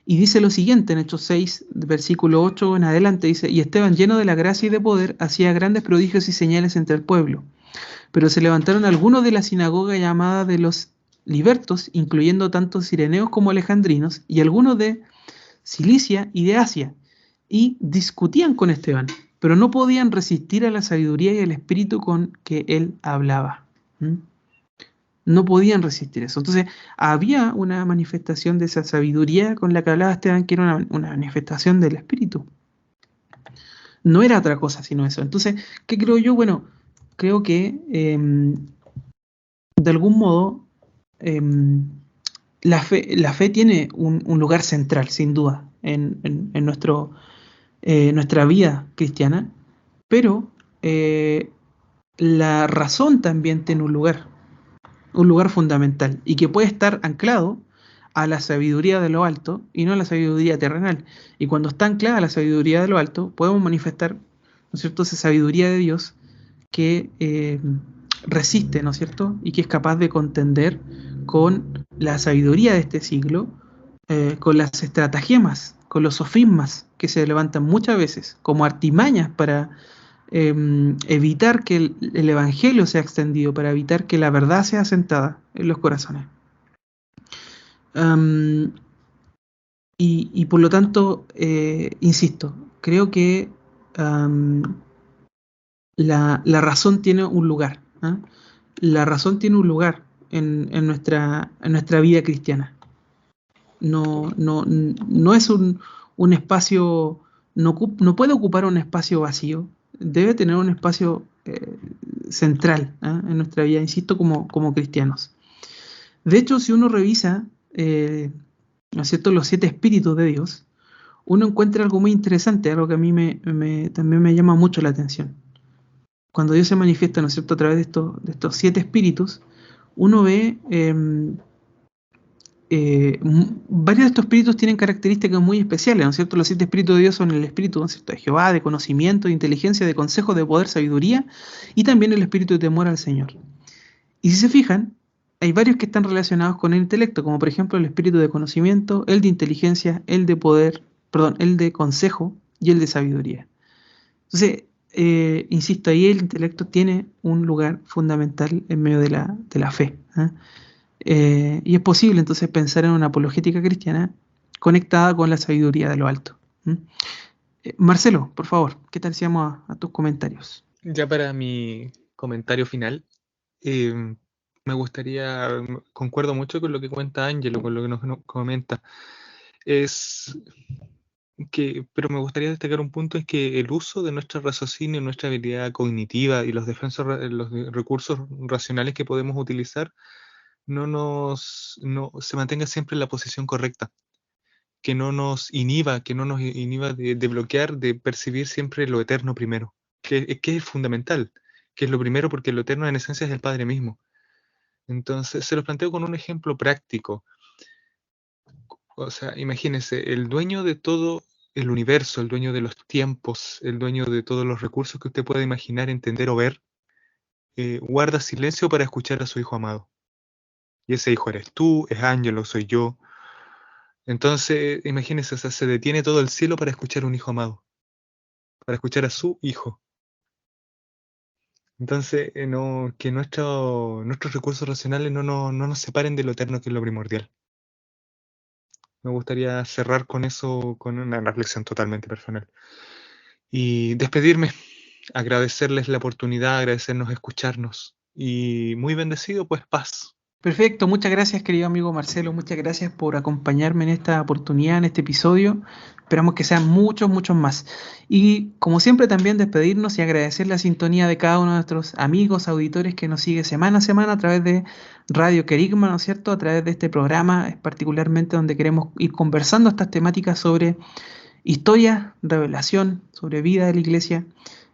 y dice lo siguiente en Hechos 6, versículo 8 en adelante, dice: y Esteban, lleno de la gracia y de poder, hacía grandes prodigios y señales entre el pueblo. Pero se levantaron algunos de la sinagoga llamada de los libertos, incluyendo tanto cireneos como alejandrinos, y algunos de Cilicia y de Asia, y discutían con Esteban, pero no podían resistir a la sabiduría y el espíritu con que él hablaba. No podían resistir eso. Entonces, había una manifestación de esa sabiduría con la que hablaba Esteban, que era una manifestación del espíritu. No era otra cosa sino eso. Entonces, ¿qué creo yo? Bueno, creo que de algún modo la fe tiene un lugar central, sin duda, en nuestra vida cristiana, pero la razón también tiene un lugar fundamental y que puede estar anclado a la sabiduría de lo alto y no a la sabiduría terrenal. Y cuando está anclada a la sabiduría de lo alto, podemos manifestar, ¿no es cierto?, esa sabiduría de Dios que resiste, ¿no es cierto?, y que es capaz de contender con la sabiduría de este siglo, con las estratagemas, con los sofismas que se levantan muchas veces como artimañas para evitar que el evangelio sea extendido, para evitar que la verdad sea asentada en los corazones. Y por lo tanto, insisto, creo que la razón tiene un lugar, ¿eh? La razón tiene un lugar en nuestra vida cristiana. No es un espacio, no puede ocupar un espacio vacío, debe tener un espacio central, ¿eh?, en nuestra vida, insisto, como cristianos. De hecho, si uno revisa, ¿no es cierto?, los 7 espíritus de Dios, uno encuentra algo muy interesante, algo que a mí también me llama mucho la atención. Cuando Dios se manifiesta, ¿no es cierto?, a través de estos 7 espíritus, uno ve varios de estos espíritus tienen características muy especiales, ¿no es cierto? Los 7 espíritus de Dios son el espíritu, ¿no es cierto?, de Jehová, de conocimiento, de inteligencia, de consejo, de poder, sabiduría, y también el espíritu de temor al Señor. Y si se fijan, hay varios que están relacionados con el intelecto, como por ejemplo el espíritu de conocimiento, el de inteligencia, el de poder, el de consejo y el de sabiduría. Entonces, insisto, ahí el intelecto tiene un lugar fundamental en medio de la fe, ¿eh? Y es posible entonces pensar en una apologética cristiana conectada con la sabiduría de lo alto. Marcelo, por favor, ¿qué tal si vamos a tus comentarios? Ya para mi comentario final, me gustaría, concuerdo mucho con lo que cuenta Ángelo, con lo que nos comenta, pero me gustaría destacar un punto, es que el uso de nuestro raciocinio, nuestra habilidad cognitiva y los recursos racionales que podemos utilizar no se mantenga siempre en la posición correcta, que no nos inhiba de bloquear, de percibir siempre lo eterno primero, que es fundamental, que es lo primero, porque lo eterno en esencia es el Padre mismo. Entonces se los planteo con un ejemplo práctico. O sea, imagínense, el dueño de todo el universo, el dueño de los tiempos, el dueño de todos los recursos que usted pueda imaginar, entender o ver, guarda silencio para escuchar a su hijo amado. Y ese hijo eres tú, es Ángelo, soy yo. Entonces, imagínense, o sea, se detiene todo el cielo para escuchar a un hijo amado, para escuchar a su hijo. Entonces, que nuestros recursos racionales no nos separen de lo eterno, que es lo primordial. Me gustaría cerrar con eso, con una reflexión totalmente personal. Y despedirme, agradecerles la oportunidad, agradecernos escucharnos. Y muy bendecido, pues paz. Perfecto, muchas gracias, querido amigo Marcelo, muchas gracias por acompañarme en esta oportunidad, en este episodio. Esperamos que sean muchos más. Y como siempre, también despedirnos y agradecer la sintonía de cada uno de nuestros amigos, auditores que nos sigue semana a semana a través de Radio Querigma, ¿no es cierto?, a través de este programa, particularmente donde queremos ir conversando estas temáticas sobre historia, revelación, sobre vida de la iglesia,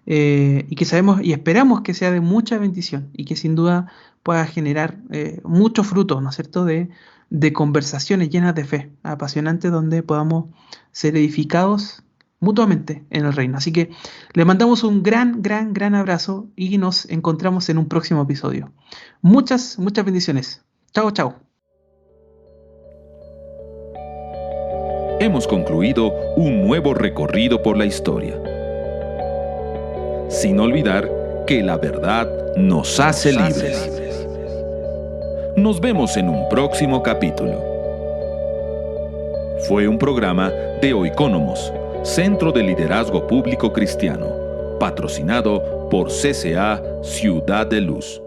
y que sabemos y esperamos que sea de mucha bendición y que sin duda pueda generar mucho fruto, ¿no es cierto?, de conversaciones llenas de fe, apasionantes, donde podamos ser edificados mutuamente en el reino. Así que le mandamos un gran abrazo y nos encontramos en un próximo episodio. Muchas bendiciones. Chao. Hemos concluido un nuevo recorrido por la historia, sin olvidar que la verdad nos hace libres. Nos vemos en un próximo capítulo. Fue un programa de Oikónomos, Centro de Liderazgo Público Cristiano, patrocinado por CCA Ciudad de Luz.